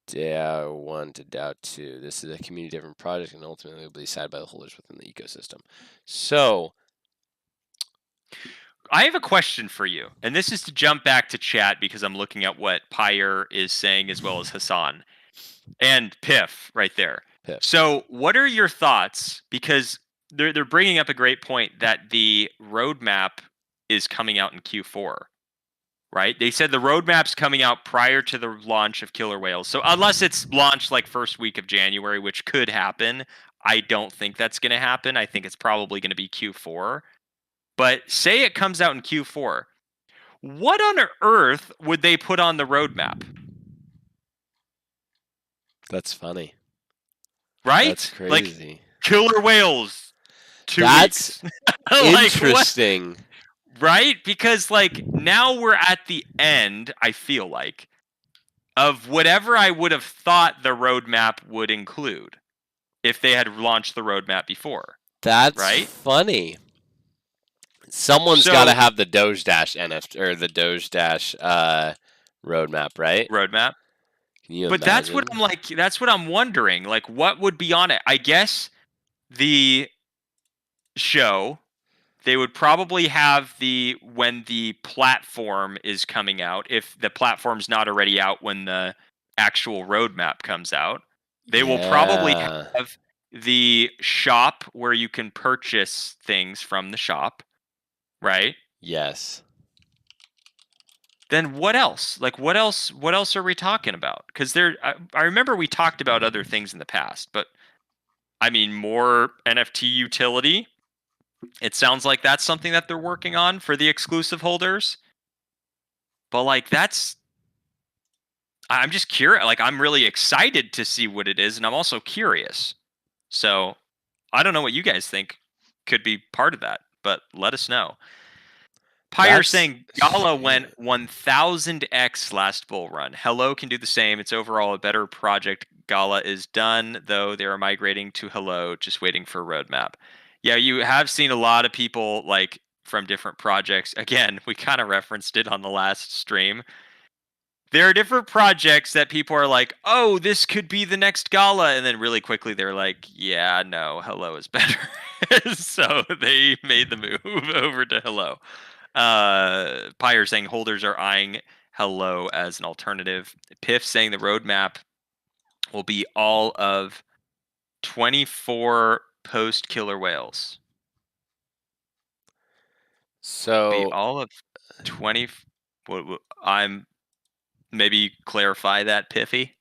DAO 1 to DAO 2. This is a community-driven project and ultimately will be decided by the holders within the ecosystem. So I have a question for you, and this is to jump back to chat because I'm looking at what Pyre is saying as well as Hassan and Piff right there. Piff. So, what are your thoughts? Because they're bringing up a great point that the roadmap is coming out in Q4, right? They said the roadmap's coming out prior to the launch of Killer Whales. So, unless it's launched like first week of January, which could happen, I don't think that's going to happen. I think it's probably going to be Q4. But say it comes out in Q4. What on earth would they put on the roadmap? that's funny. Right? That's Like crazy. Killer Whales. 2 That's weeks. Like, what? interesting. Right? Because like now we're at the end, I feel like, of whatever I would have thought the roadmap would include if they had launched the roadmap before. That's right? funny. Someone's So- got to have the Doge Dash NFT or the Doge Dash roadmap, right? Roadmap. Can you But that's what imagine? I'm like. That's what I'm wondering. Like, what would be on it? I guess the show they would probably have when the platform is coming out. If the platform's not already out when the actual roadmap comes out, they will probably Yeah. have the shop where you can purchase things from the shop, right? Yes. Then what else? Like what else are we talking about? Because I remember we talked about other things in the past, but I mean more NFT utility. It sounds like that's something that they're working on for the exclusive holders. But like I'm just curious. Like I'm really excited to see what it is, and I'm also curious. So I don't know what you guys think could be part of that, but let us know. Pyre That's- saying Gala went 1000x last bull run. Hello can do the same. It's overall a better project. Gala is done, though they are migrating to Hello, just waiting for a roadmap. Yeah, you have seen a lot of people like from different projects. Again, we kind of referenced it on the last stream. There are different projects that people are like, oh, this could be the next Gala. And then really quickly they're like, yeah, no, Hello is better. So they made the move over to Hello. Pyre saying holders are eyeing Hello as an alternative. Piff saying the roadmap will be all of 24 post killer whales. Be So all of 20. I'm maybe clarify that, Piffy.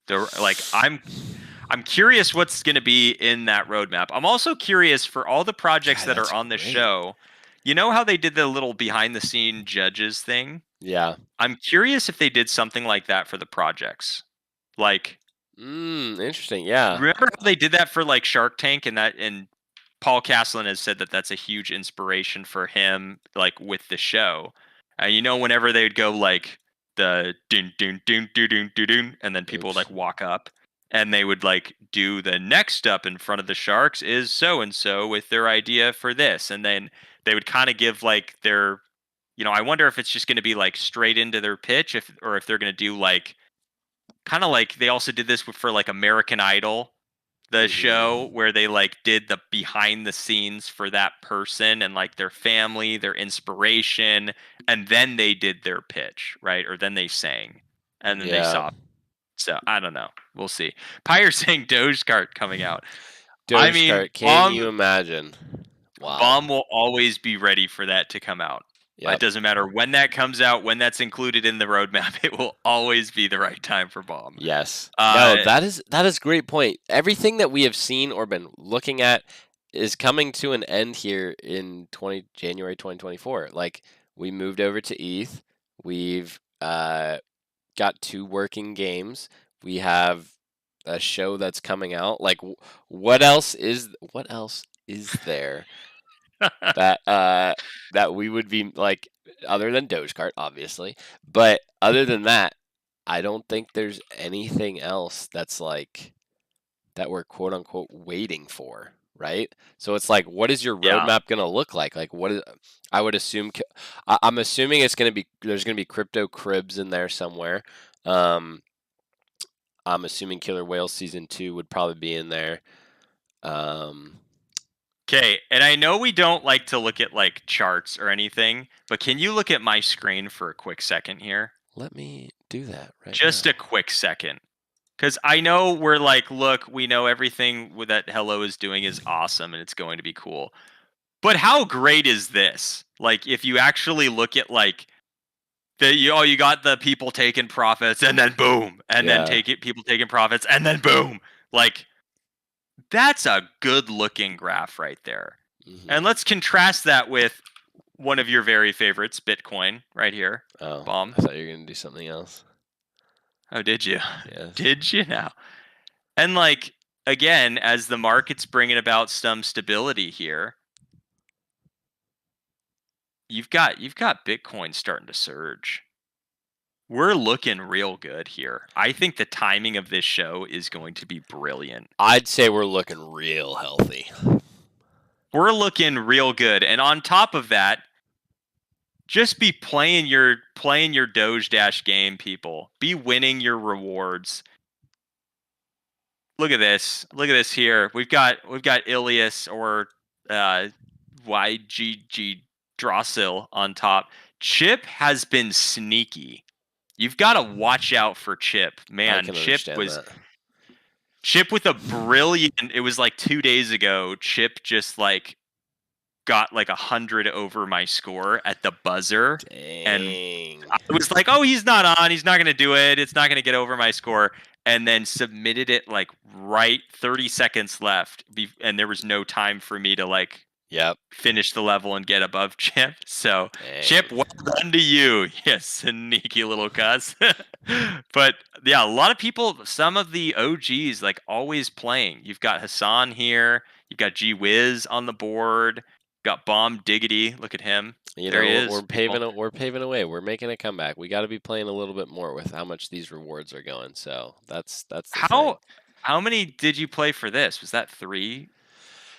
I'm curious what's going to be in that roadmap. I'm also curious for all the projects God, that that's are on the great. show. You know how they did the little behind the scene judges thing? Yeah. I'm curious if they did something like that for the projects. Like, Interesting. Yeah. remember how they did that for like Shark Tank and Paul Caslin has said that that's a huge inspiration for him, like with the show. And whenever they would go like the dun dun dun dun dun dun dun, and then people would Oops. like walk up, and they would like do the next up in front of the sharks is so and so with their idea for this, and then they would kind of give like their, I wonder if it's just going to be like straight into their pitch, or if they're going to do like kind of like they also did this for like American Idol, the show, where they like did the behind the scenes for that person and like their family, their inspiration, and then they did their pitch, right? Or then they sang, and then they Yeah. saw. So I don't know. We'll see. Pyre saying Doge Cart coming out. I Doge mean, Cart, can you imagine? Wow. Bomb will always be ready for that to come out. Yep. It doesn't matter when that comes out, when that's included in the roadmap. It will always be the right time for Bomb. Yes. No, that is a great point. Everything that we have seen or been looking at is coming to an end here in January 2024. Like, we moved over to ETH. We've got 2 working games. We have a show that's coming out. Like, what else is there that we would be like, other than Doge Cart, obviously, but other than that, I don't think there's anything else that's like that we're quote unquote waiting for, right? So it's like, what is your roadmap going to look like? Like, what is? I would assume I'm assuming it's going to be there's going to be crypto cribs in there somewhere. I'm assuming Killer Whales season 2 would probably be in there. Okay, and I know we don't like to look at like charts or anything, but can you look at my screen for a quick second here? Let me do that right Just now. a quick second. Because I know we're like, look, we know everything that Hello is doing is awesome and it's going to be cool. But how great is this? Like, if you actually look at like you got the people taking profits and then boom, and then people taking profits and then boom. Like, that's a good looking graph right there. Mm-hmm. And let's contrast that with one of your very favorites, Bitcoin, right here. Oh, Bomb. I thought you were going to do something else. Oh, did you? Yes. Did you now? And like, again, as the market's bringing about some stability here, you've got Bitcoin starting to surge. We're looking real good here. I think the timing of this show is going to be brilliant. I'd say we're looking real healthy. We're looking real good. And on top of that, just be playing your Doge Dash game, people. Be winning your rewards. Look at this. Look at this here. We've got Ilias or YGG Drossil on top. Chip has been sneaky. You've got to watch out for Chip. Man, Chip with a brilliant, it was like 2 days ago, Chip just like got like 100 over my score at the buzzer. Dang. And I was like, oh, he's not on. He's not going to do it. It's not going to get over my score. And then submitted it like right 30 seconds left. And there was no time for me to like finish the level and get above Chip. So Chip, well done to you. Yes, sneaky little cuss. But yeah, a lot of people, some of the OGs like always playing. You've got Hassan here. You've got G Wiz on the board. Got Bomb Diggity. Look at him. There he is. We're paving away. We're making a comeback. We got to be playing a little bit more with how much these rewards are going. So that's how many did you play for this? Was that 3?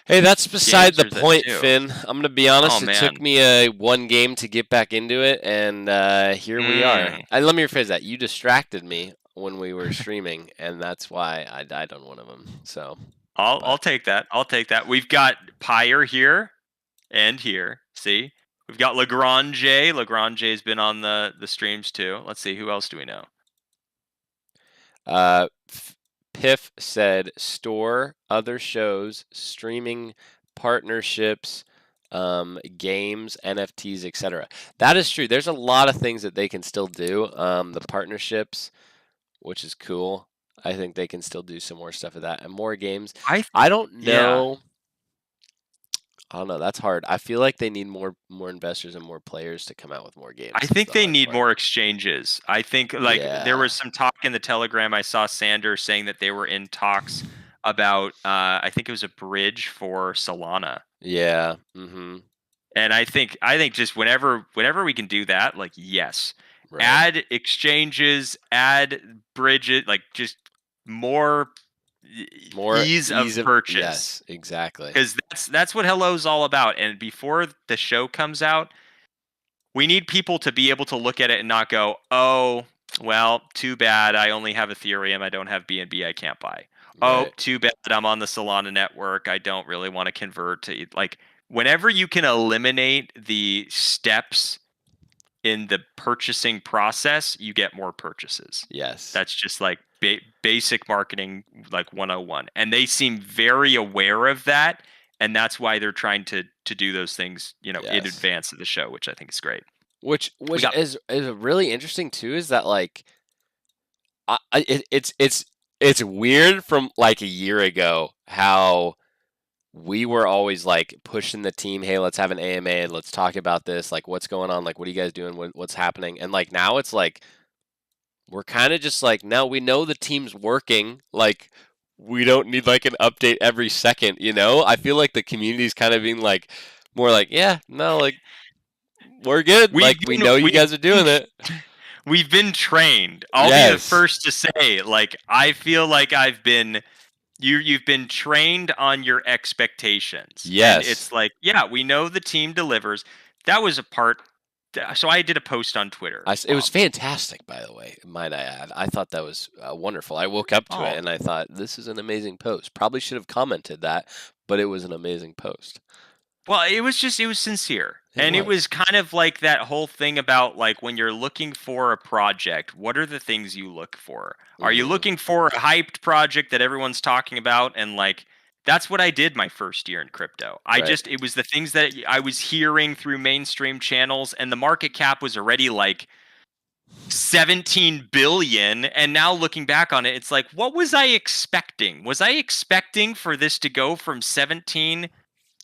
Hey, that's beside the point, Finn. I'm gonna be honest. It took me 1 game to get back into it, and here we are. Let me rephrase that. You distracted me when we were streaming, and that's why I died on one of them. So I'll take that. I'll take that. We've got Pyre here and here. See, We've got Lagrange. Lagrange's been on the streams too. Let's see, who else do we know? Piff said store, other shows, streaming partnerships, games, NFTs, etc. That is true. There's a lot of things that they can still do. The partnerships, which is cool. I think they can still do some more stuff with that and more games. I don't know. I don't know. That's hard. I feel like they need more investors and more players to come out with more games. I think they need more exchanges. I think there was some talk in the Telegram. I saw Sanders saying that they were in talks about I think it was a bridge for Solana. Yeah. Mm-hmm. And I think just whenever we can do that, like yes. Right. Add exchanges, add bridges, like just more ease of purchase. Yes, exactly. Because that's what Hello's all about. And before the show comes out, we need people to be able to look at it and not go, "Oh, well, too bad. I only have Ethereum. I don't have BNB. I can't buy." Right. Oh, too bad. I'm on the Solana network. I don't really want to convert to like. Whenever you can eliminate the steps in the purchasing process, you get more purchases. Yes. That's just like basic marketing, like 101. And they seem very aware of that. And that's why they're trying to do those things, in advance of the show, which I think is great. Which is really interesting too, is that like, it's weird from like a year ago how we were always like pushing the team, hey, let's have an AMA and let's talk about this, like what's going on, like what are you guys doing, what's happening, and like now it's like we're kind of just like, now we know the team's working, like we don't need like an update every second, I feel like the community's kind of being like more like, yeah, no, like we're good, we know you guys are doing it. We've been trained. I'll be the first to say, like, I feel like you've been trained on your expectations. Yes. And it's like, yeah, we know the team delivers. That was a part. So I did a post on Twitter. It was fantastic, by the way, might I add. I thought that was wonderful. I woke up to it and I thought, this is an amazing post. Probably should have commented that, but it was an amazing post. Well, it was sincere. It was kind of like that whole thing about like when you're looking for a project, what are the things you look for? Are you looking for a hyped project that everyone's talking about? And like, that's what I did my first year in crypto. It was the things that I was hearing through mainstream channels, and the market cap was already like 17 billion. And now looking back on it, it's like, what was I expecting? Was I expecting for this to go from 17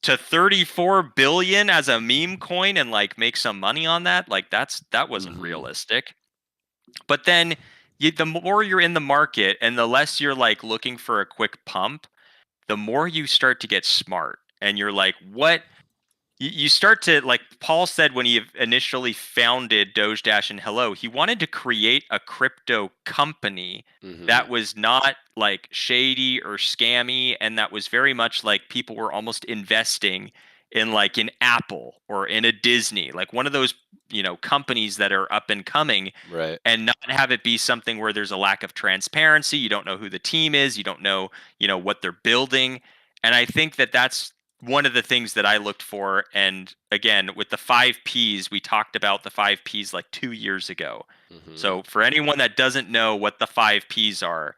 to 34 billion as a meme coin and like make some money on that? Like that wasn't realistic. But then the more you're in the market and the less you're like looking for a quick pump, the more you start to get smart. And you're like, what? You start to, like Paul said when he initially founded Doge Dash and Hello, he wanted to create a crypto company that was not like shady or scammy, and that was very much like people were almost investing in like an Apple or in a Disney, like one of those, companies that are up and coming, right? And not have it be something where there's a lack of transparency. You don't know who the team is. You don't know, what they're building. And I think that that's one of the things that I looked for. And again, with the 5 Ps, we talked about the 5 Ps like 2 years ago. So for anyone that doesn't know what the 5 Ps are,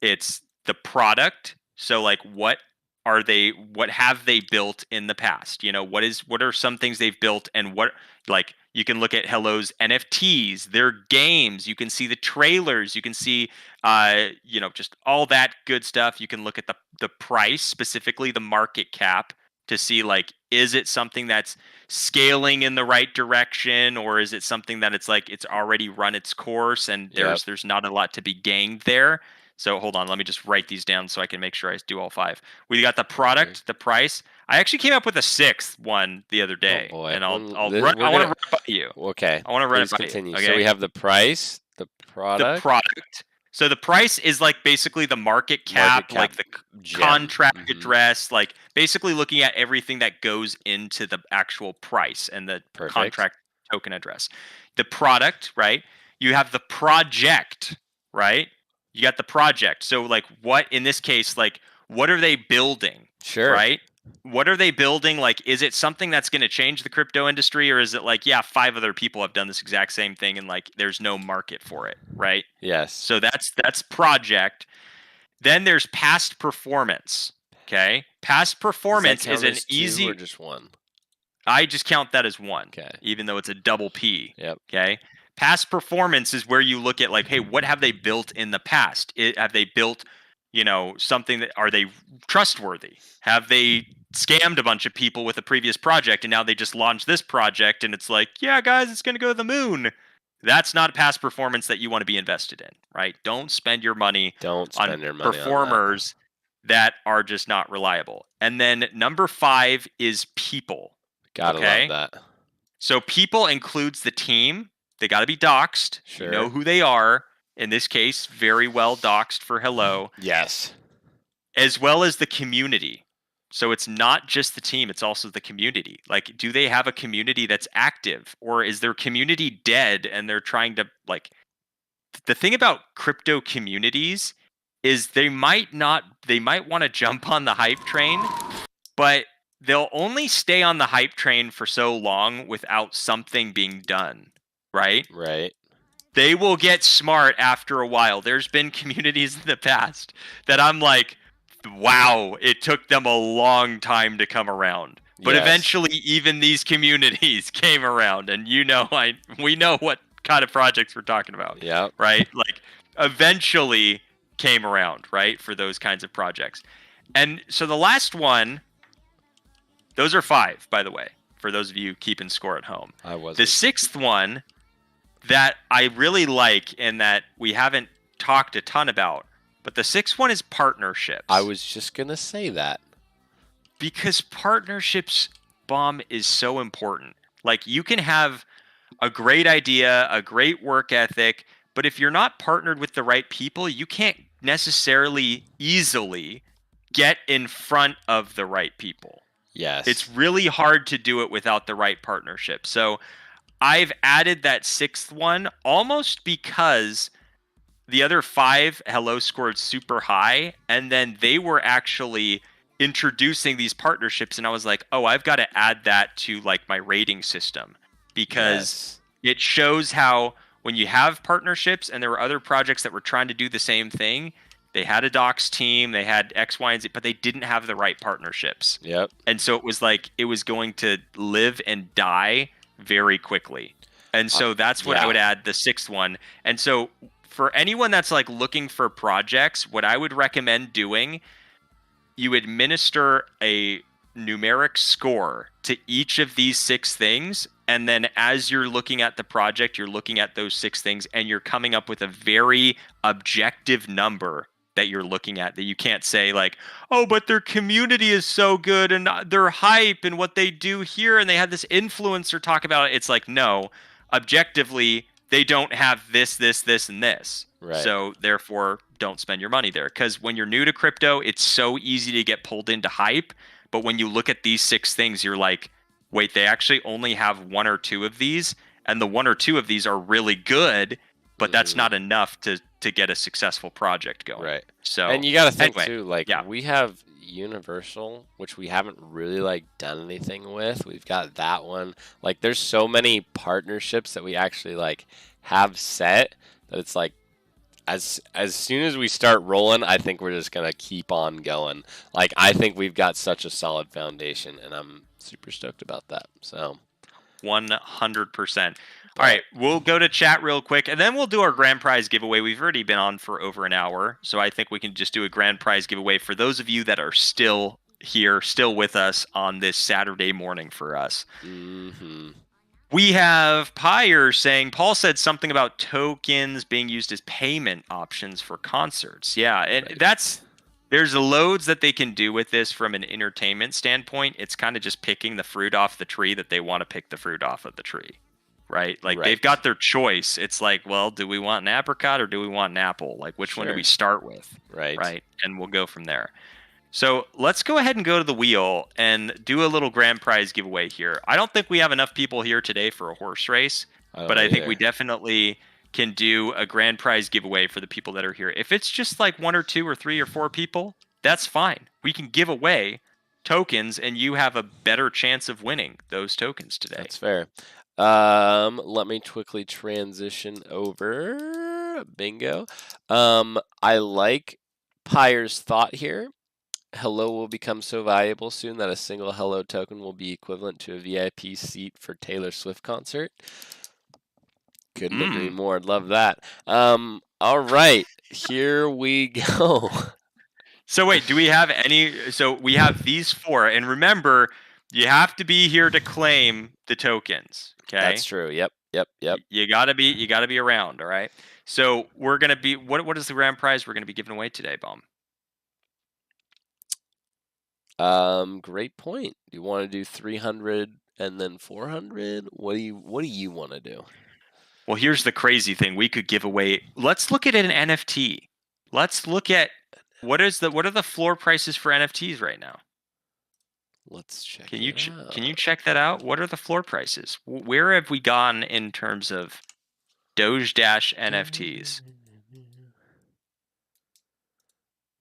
it's the product. So like, what have they built in the past? What are some things they've built, and what, like, you can look at Hello's NFTs, their games, you can see the trailers, you can see just all that good stuff. You can look at the price, specifically the market cap, to see like, is it something that's scaling in the right direction, or is it something that it's like it's already run its course and there's not a lot to be gained there. So hold on, let me just write these down so I can make sure I do all 5. We got the product, the price. I actually came up with a 6th one the other day, and I want to run it by you. Okay. I want to run it by you. Okay? So we have the price, the product. So the price is like basically the market cap, like the contract address, like basically looking at everything that goes into the actual price and the contract token address. The product, right? You have the project, right? You got the project. So like, what in this case, like, what are they building? Sure. Right? what are they building? Like, is it something that's going to change the crypto industry, or is it like, yeah, 5 other people have done this exact same thing and like there's no market for it, right? Yes. So that's project. Then there's past performance. Okay, past performance is an easy. or just one. I just count that as one. Okay. Even though it's a double P. Yep. Okay. Past performance is where you look at like, hey, what have they built in the past? Have they built, something that are they trustworthy? Have they scammed a bunch of people with a previous project and now they just launched this project and it's like, yeah, guys, it's going to go to the moon. That's not past performance that you want to be invested in, right? Don't spend your money on performers that are just not reliable. And then number 5 is people. Gotta love that. So people includes the team. They got to be doxed. Sure. You know who they are. In this case, very well doxed for Hello. Yes. As well as the community. So it's not just the team, it's also the community. Like, do they have a community that's active? Or is their community dead and they're trying to, like... The thing about crypto communities is they might want to jump on the hype train, but they'll only stay on the hype train for so long without something being done, right? Right. They will get smart after a while. There's been communities in the past that I'm like, wow, it took them a long time to come around. But eventually even these communities came around, and we know what kind of projects we're talking about. Yeah. Right? Like, eventually came around, right? For those kinds of projects. And so the last one, those are 5, by the way, for those of you keeping score at home. I wasn't. The 6th one that I really like and that we haven't talked a ton about, but the 6th one is partnerships. I was just going to say that. Because partnerships, Bomb, is so important. Like, you can have a great idea, a great work ethic, but if you're not partnered with the right people, you can't necessarily easily get in front of the right people. Yes. It's really hard to do it without the right partnership. So I've added that 6th one almost because the other 5, Hello scored super high, and then they were actually introducing these partnerships, and I was like, oh, I've got to add that to like my rating system, because it shows how when you have partnerships and there were other projects that were trying to do the same thing, they had a docs team, they had X, Y, and Z, but they didn't have the right partnerships. Yep. And so it was like it was going to live and die very quickly. And so that's what I would add, the 6th one. And so for anyone that's like looking for projects, what I would recommend doing, you administer a numeric score to each of these 6 things. And then as you're looking at the project, you're looking at those 6 things and you're coming up with a very objective number that you're looking at, that you can't say like, oh, but their community is so good and their hype and what they do here, and they had this influencer talk about it. It's like, no, objectively, they don't have this, and this. Right. So therefore, don't spend your money there. Because when you're new to crypto, it's so easy to get pulled into hype. But when you look at these 6 things, you're like, wait, they actually only have 1 or 2 of these, and the 1 or 2 of these are really good, but that's not enough to get a successful project going. Right. So, and you got to think anyway, too, like we have Universal, which we haven't really like done anything with. We've got that one. Like, there's so many partnerships that we actually like have set that it's like, as soon as we start rolling, I think we're just gonna keep on going. Like, I think we've got such a solid foundation, and I'm super stoked about that. So 100%. All right, we'll go to chat real quick, and then we'll do our grand prize giveaway. We've already been on for over an hour, so I think we can just do a grand prize giveaway for those of you that are still here, still with us on this Saturday morning for us. Mm-hmm. We have Pyre saying, Paul said something about tokens being used as payment options for concerts. Yeah, and there's loads that they can do with this from an entertainment standpoint. It's kind of just picking the fruit off the tree that they want to pick the fruit off of the tree. Right? Like, they've got their choice. It's like, well, do we want an apricot or do we want an apple? Like, which one do we start with? Right. Right. And we'll go from there. So let's go ahead and go to the wheel and do a little grand prize giveaway here. I don't think we have enough people here today for a horse race, but I think we definitely can do a grand prize giveaway for the people that are here. If it's just like 1 or 2 or 3 or 4 people, that's fine. We can give away tokens, and you have a better chance of winning those tokens today. That's fair. Let me quickly transition over. Bingo. I like Pyre's thought here. Hello will become so valuable soon that a single Hello token will be equivalent to a VIP seat for Taylor Swift concert. Couldn't agree more. Love that. All right, here we go. So wait, do we have any? So we have these 4, and remember, you have to be here to claim the tokens. Okay, That's true. Yep. You gotta be around. All right. So we're gonna be. What is the grand prize we're gonna be giving away today, Bomb? Great point. Do you want to do 300 and then 400? What do you want to do? Well, here's the crazy thing. We could give away. Let's look at an NFT. Let's look at what are the floor prices for NFTs right now? Let's check. Can you check that out? What are the floor prices? Where have we gone in terms of Doge Dash NFTs?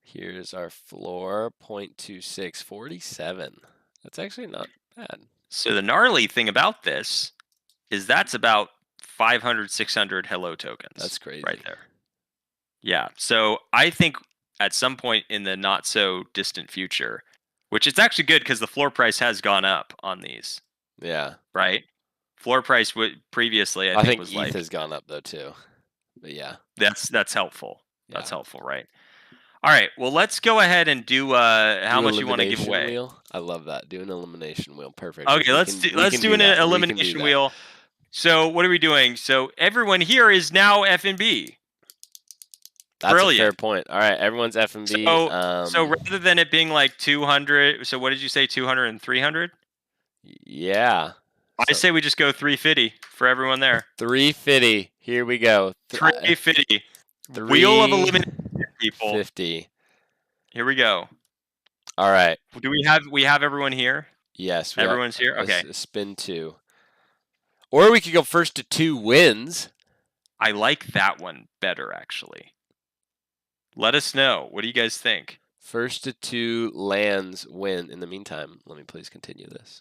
Here's our floor, 0.2647. That's actually not bad. So the gnarly thing about this is that's about 500, 600 Hello tokens. That's crazy. Right there. Yeah. So I think at some point in the not so distant future, which it's actually good because the floor price has gone up on these. Yeah. Right? Floor price previously, I think was ETH like, has gone up though too. But yeah. That's helpful. Yeah. That's helpful, right? All right. Well, let's go ahead and do how much you want to give away. Wheel? I love that. Do an elimination wheel. Perfect. Okay, let's do an elimination wheel. So what are we doing? So everyone here is now FNB. That's Brilliant. a fair point. All right, everyone's FNB. So rather than it being like 200, so what did you say, 200 and 300? Yeah. I say we just go 350 for everyone there. 350. Here we go. 350. Wheel of elimination, people. 50. Here we go. All right. Do we have everyone here? Yes. Everyone's here? Okay. Spin 2. Or we could go first to 2 wins. I like that one better, actually. Let us know. What do you guys think? First to 2 lands win. In the meantime, let me please continue this.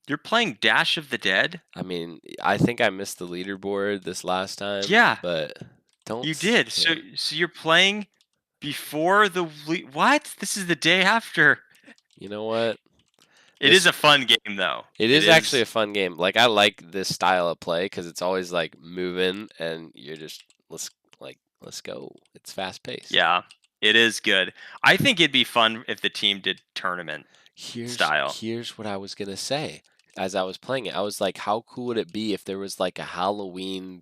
You're playing Dash of the Dead? I mean, I think I missed the leaderboard this last time. Yeah. But don't. You did. So you're playing before the... What? This is the day after. You know what? It is a fun game, though. It is actually a fun game. Like, I like this style of play because it's always like moving and you're just let's go. It's fast paced. Yeah, it is good. I think it'd be fun if the team did tournament style. Here's what I was gonna say as I was playing it. I was like, how cool would it be if there was like a Halloween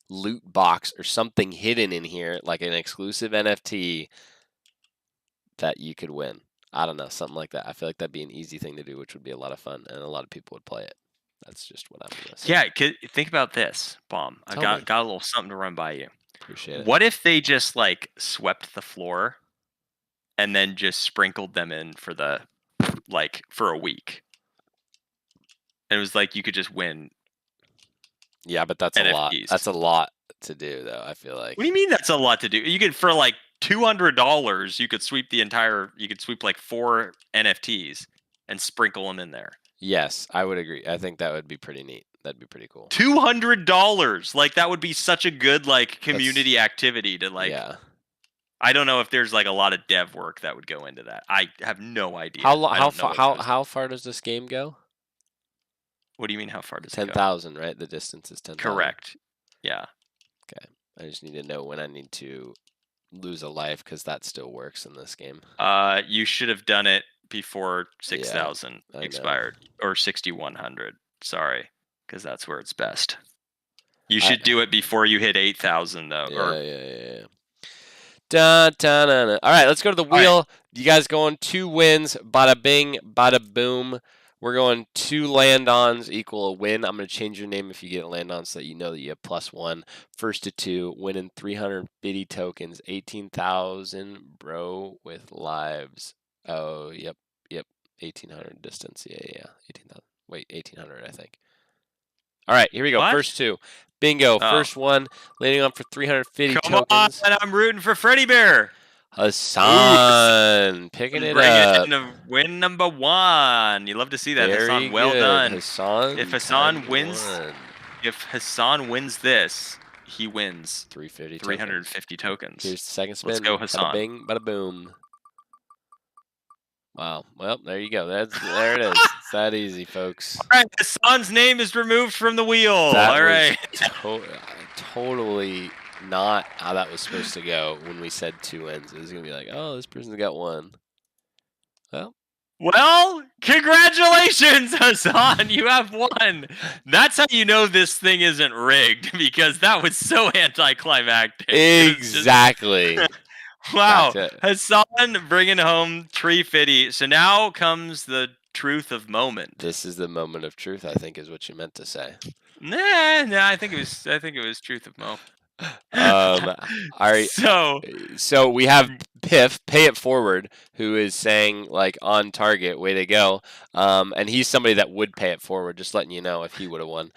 loot box or something hidden in here, like an exclusive NFT that you could win? I don't know, something like that. I feel like that'd be an easy thing to do, which would be a lot of fun, and a lot of people would play it. That's just what I'm gonna say. Yeah, think about this, Bomb. I got a little something to run by you. Appreciate it. What if they just like swept the floor and then just sprinkled them in for for a week? And it was like you could just win. Yeah, but that's NFTs. a lot. That's a lot to do, though. I feel like. What do you mean that's a lot to do? You could, for like $200, you could sweep like 4 NFTs and sprinkle them in there. Yes, I would agree. I think that would be pretty neat. That'd be pretty cool. $200, like that would be such a good like community activity to like. Yeah. I don't know if there's like a lot of dev work that would go into that. I have no idea. How far does this game go? What do you mean? How far does it go? 10,000, right? The distance is 10,000. Correct. Yeah. Okay. I just need to know when I need to lose a life because that still works in this game. You should have done it before 6,000 expired or 6,100. Sorry, because that's where it's best. You should do it before you hit 8,000 though. Yeah. Dun, dun, dun, dun. All right, let's go to the wheel. Right. You guys going 2 wins. Bada bing, bada boom. We're going 2 land-ons equal a win. I'm going to change your name if you get a land-on so that you know that you have +1. First to 2, winning 350 tokens, 18,000, bro, with lives. Oh, yep. 1,800 distance. Yeah. 18,000. Wait, 1,800, I think. All right, here we go. What? First 2. Bingo. First one, landing on for 350 tokens. Come on, I'm rooting for Freddy Bear. Hassan picking it Bring up. in win number 1. You love to see that, Very Hassan. Well good. done. Hassan, If Hassan times wins, 1. if Hassan wins this, he wins 350 tokens. 350 tokens. Here's the second spin. Let's go, Bada Hassan. bing, bada boom. Wow. Well, there you go. There it is. It's that easy, folks. All right, Hassan's name is removed from the wheel. That All right. Totally not how that was supposed to go when we said 2 wins. It was going to be like, oh, this person's got 1. Well, congratulations, Hassan. You have won. That's how you know this thing isn't rigged, because that was so anticlimactic. Exactly. Wow. Hassan bringing home 350. So now comes the truth of moment. This is the moment of truth, I think, is what you meant to say. Nah, I think it was truth of moment. All right. So we have Piff, Pay It Forward, who is saying, like, on target, way to go. And he's somebody that would pay it forward, just letting you know if he would have won.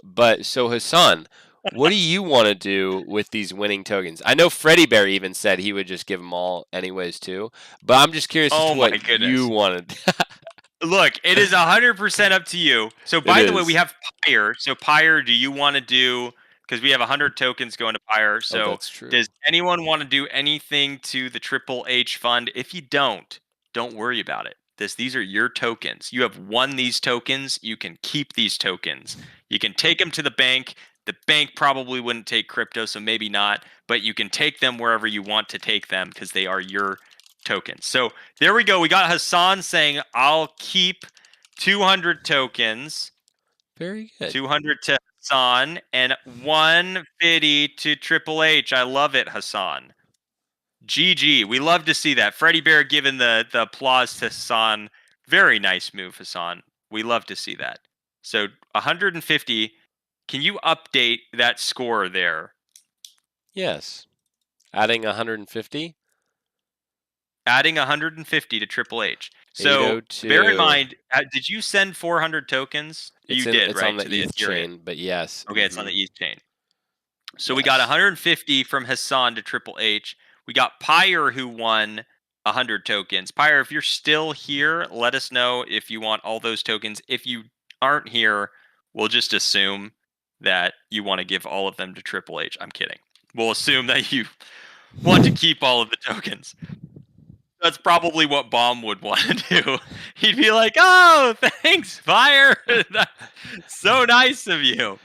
But so Hassan, what do you want to do with these winning tokens? I know Freddy Bear even said he would just give them all anyways too, but I'm just curious as to what you wanted. Look, it is 100% up to you. So by the way, we have Pyre. So Pyre, do you want to do, because we have 100 tokens going to Pyre. So that's true. Does anyone want to do anything to the Triple H fund? If you don't worry about it. These are your tokens. You have won these tokens. You can keep these tokens. You can take them to the bank. The bank probably wouldn't take crypto, so maybe not. But you can take them wherever you want to take them because they are your tokens. So there we go. We got Hassan saying, I'll keep 200 tokens. Very good. 200 to Hassan and 150 to Triple H. I love it, Hassan. GG. We love to see that. Freddy Bear giving the applause to Hassan. Very nice move, Hassan. We love to see that. So 150. Can you update that score there? Yes. Adding 150? Adding 150 to Triple H. So bear in mind, did you send 400 tokens? You did, it's right? on the ETH chain, but yes. Okay, it's on the ETH chain. So we got 150 from Hassan to Triple H. We got Pyre, who won 100 tokens. Pyre, if you're still here, let us know if you want all those tokens. If you aren't here, we'll just assume that you want to give all of them to Triple H. I'm kidding. We'll assume that you want to keep all of the tokens. That's probably what Bomb would want to do. He'd be like, oh, thanks, Fire. So nice of you.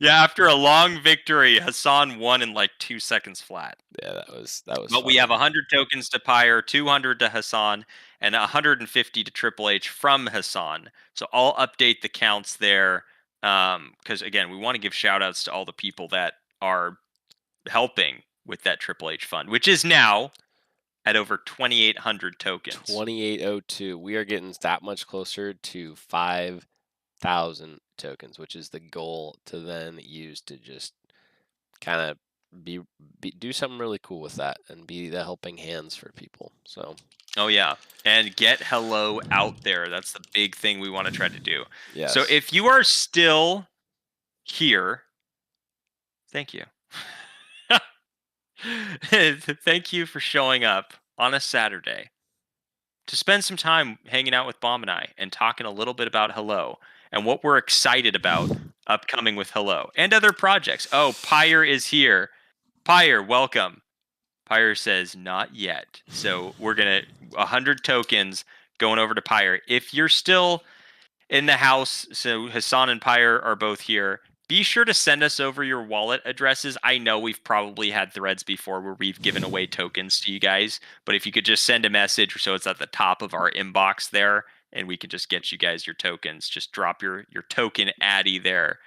Yeah, after a long victory, Hassan won in like 2 seconds flat. Yeah, that was. But funny. We have 100 tokens to Pyre, 200 to Hassan, and 150 to Triple H from Hassan. So I'll update the counts there. Because again, we want to give shout outs to all the people that are helping with that Triple H fund, which is now at over 2,800 tokens. 2,802. We are getting that much closer to 5,000 tokens, which is the goal to then use to just kind of do something really cool with that and be the helping hands for people. So. Oh yeah, and get hello out there. That's the big thing we want to try to do. Yeah. So if you are still here, thank you. Thank you for showing up on a Saturday to spend some time hanging out with Bomb and I and talking a little bit about Hello and what we're excited about upcoming with Hello and other projects. Oh, Pyre is here. Pyre, welcome. Pyre says not yet. So we're going to 100 tokens going over to Pyre. If you're still in the house, so Hassan and Pyre are both here, be sure to send us over your wallet addresses. I know we've probably had threads before where we've given away tokens to you guys, but if you could just send a message so it's at the top of our inbox there, and we can just get you guys your tokens. Just drop your token addy there.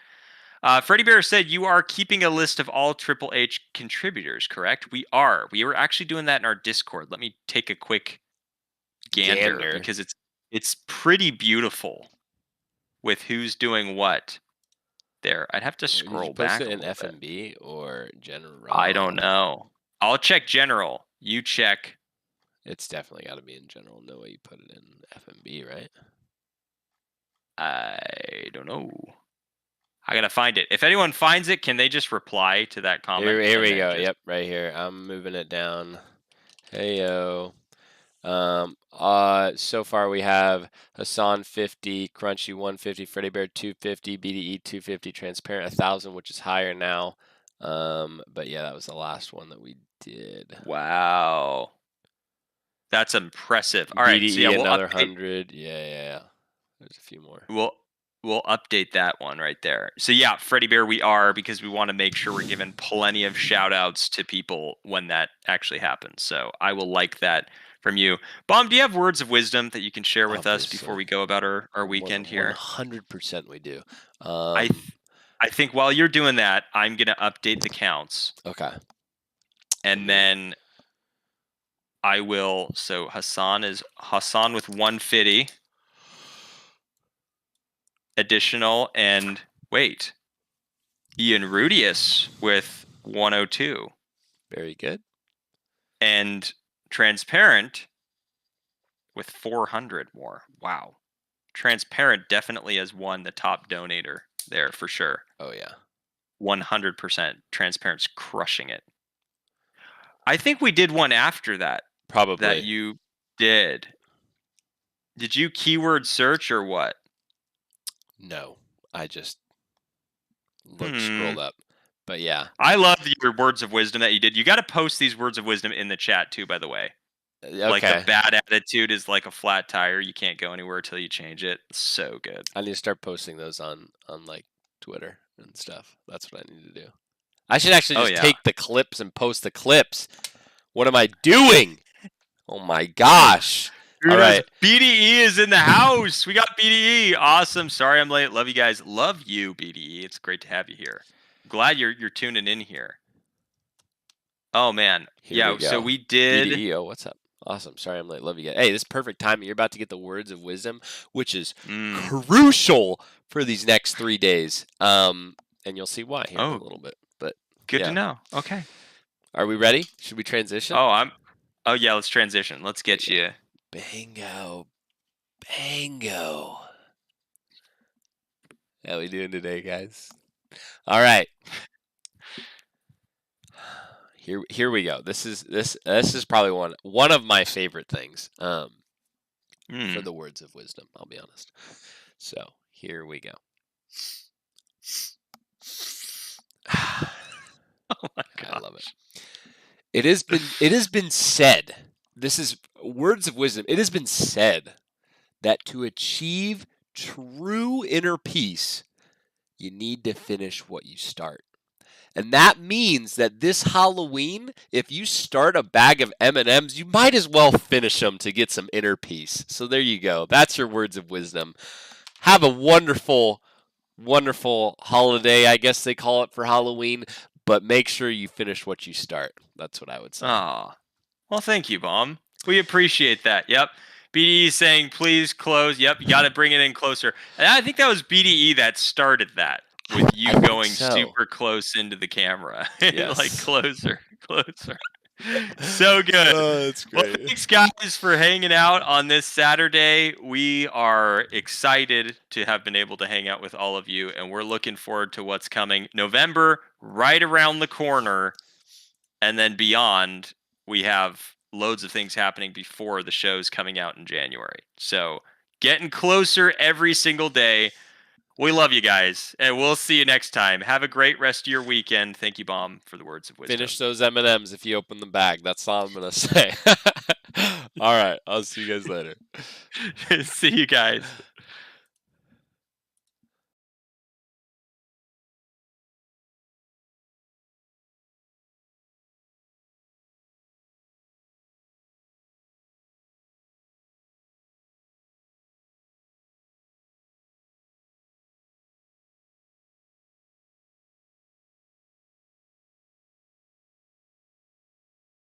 Freddy Bear said you are keeping a list of all Triple H contributors, correct? We are. We were actually doing that in our Discord. Let me take a quick gander. Because it's pretty beautiful with who's doing what. There, I'd have to scroll back. Is it in FMB or general? I don't know. I'll check general. You check. It's definitely got to be in general. No way you put it in FMB, right? I don't know. I gotta find it. If anyone finds it, can they just reply to that comment? Here we go. Yep, right here. I'm moving it down. Heyo. So far we have Hassan 50, Crunchy 150, Freddy Bear 250, BDE 250, Transparent 1,000, which is higher now. But yeah, that was the last one that we did. Wow. That's impressive. All right, BDE so yeah, we'll another update. 100. Yeah. There's a few more. We'll update that one right there. So yeah, Freddy Bear, we are, because we want to make sure we're giving plenty of shout outs to people when that actually happens. So I will like that from you. Bomb, do you have words of wisdom that you can share with us Obviously. before we go about our weekend here? 100% we do. I think while you're doing that, I'm gonna update the counts, Okay. and then I will. So Hassan with 150 additional, and wait, Ian Rudius with 102, Very good. and Transparent with 400 more. Wow. Transparent definitely has won the top donator there for sure. Oh yeah. 100%. Transparent's crushing it. I think we did one after that. Probably. That you did. Did you keyword search or what? No, I just scrolled up. But yeah. I love your words of wisdom that you did. You got to post these words of wisdom in the chat too, by the way. Okay. Like the bad attitude is like a flat tire. You can't go anywhere till you change it. So good. I need to start posting those on like Twitter and stuff. That's what I need to do. I should actually just take the clips and post the clips. What am I doing? Oh my gosh. All right. BDE is in the house. We got BDE. Awesome. Sorry I'm late. Love you guys. Love you, BDE. It's great to have you here. Glad you're tuning in here. Oh man. So we did BDE. Oh, what's up? Awesome. Sorry I'm late. Love you guys. Hey, this is perfect time. You're about to get the words of wisdom, which is crucial for these next 3 days. And you'll see why here in a little bit. But good to know. Okay. Are we ready? Should we transition? Oh yeah, let's transition. Let's get you. Bango. How we doing today, guys? All right. Here we go. This is probably one of my favorite things. For the words of wisdom, I'll be honest. So here we go. Oh my God. I love it. It has been said. This is words of wisdom. It has been said that to achieve true inner peace, you need to finish what you start. And that means that this Halloween, if you start a bag of M&Ms, you might as well finish them to get some inner peace. So there you go. That's your words of wisdom. Have a wonderful, wonderful holiday, I guess they call it for Halloween. But make sure you finish what you start. That's what I would say. Oh, well, thank you, Bomb. We appreciate that. Yep. BDE saying, please close. Yep, you got to bring it in closer. And I think that was BDE that started that, with you going super close into the camera. Yes. Like closer. So good. Oh, that's great. Well, thanks, guys, for hanging out on this Saturday. We are excited to have been able to hang out with all of you, and we're looking forward to what's coming. November, right around the corner, and then beyond, we have loads of things happening before the show's coming out in January. So getting closer every single day. We love you guys, and we'll see you next time. Have a great rest of your weekend. Thank you, Bomb, for the words of wisdom. Finish those M&Ms if you open the bag. That's all I'm going to say. All right. I'll see you guys later. See you guys.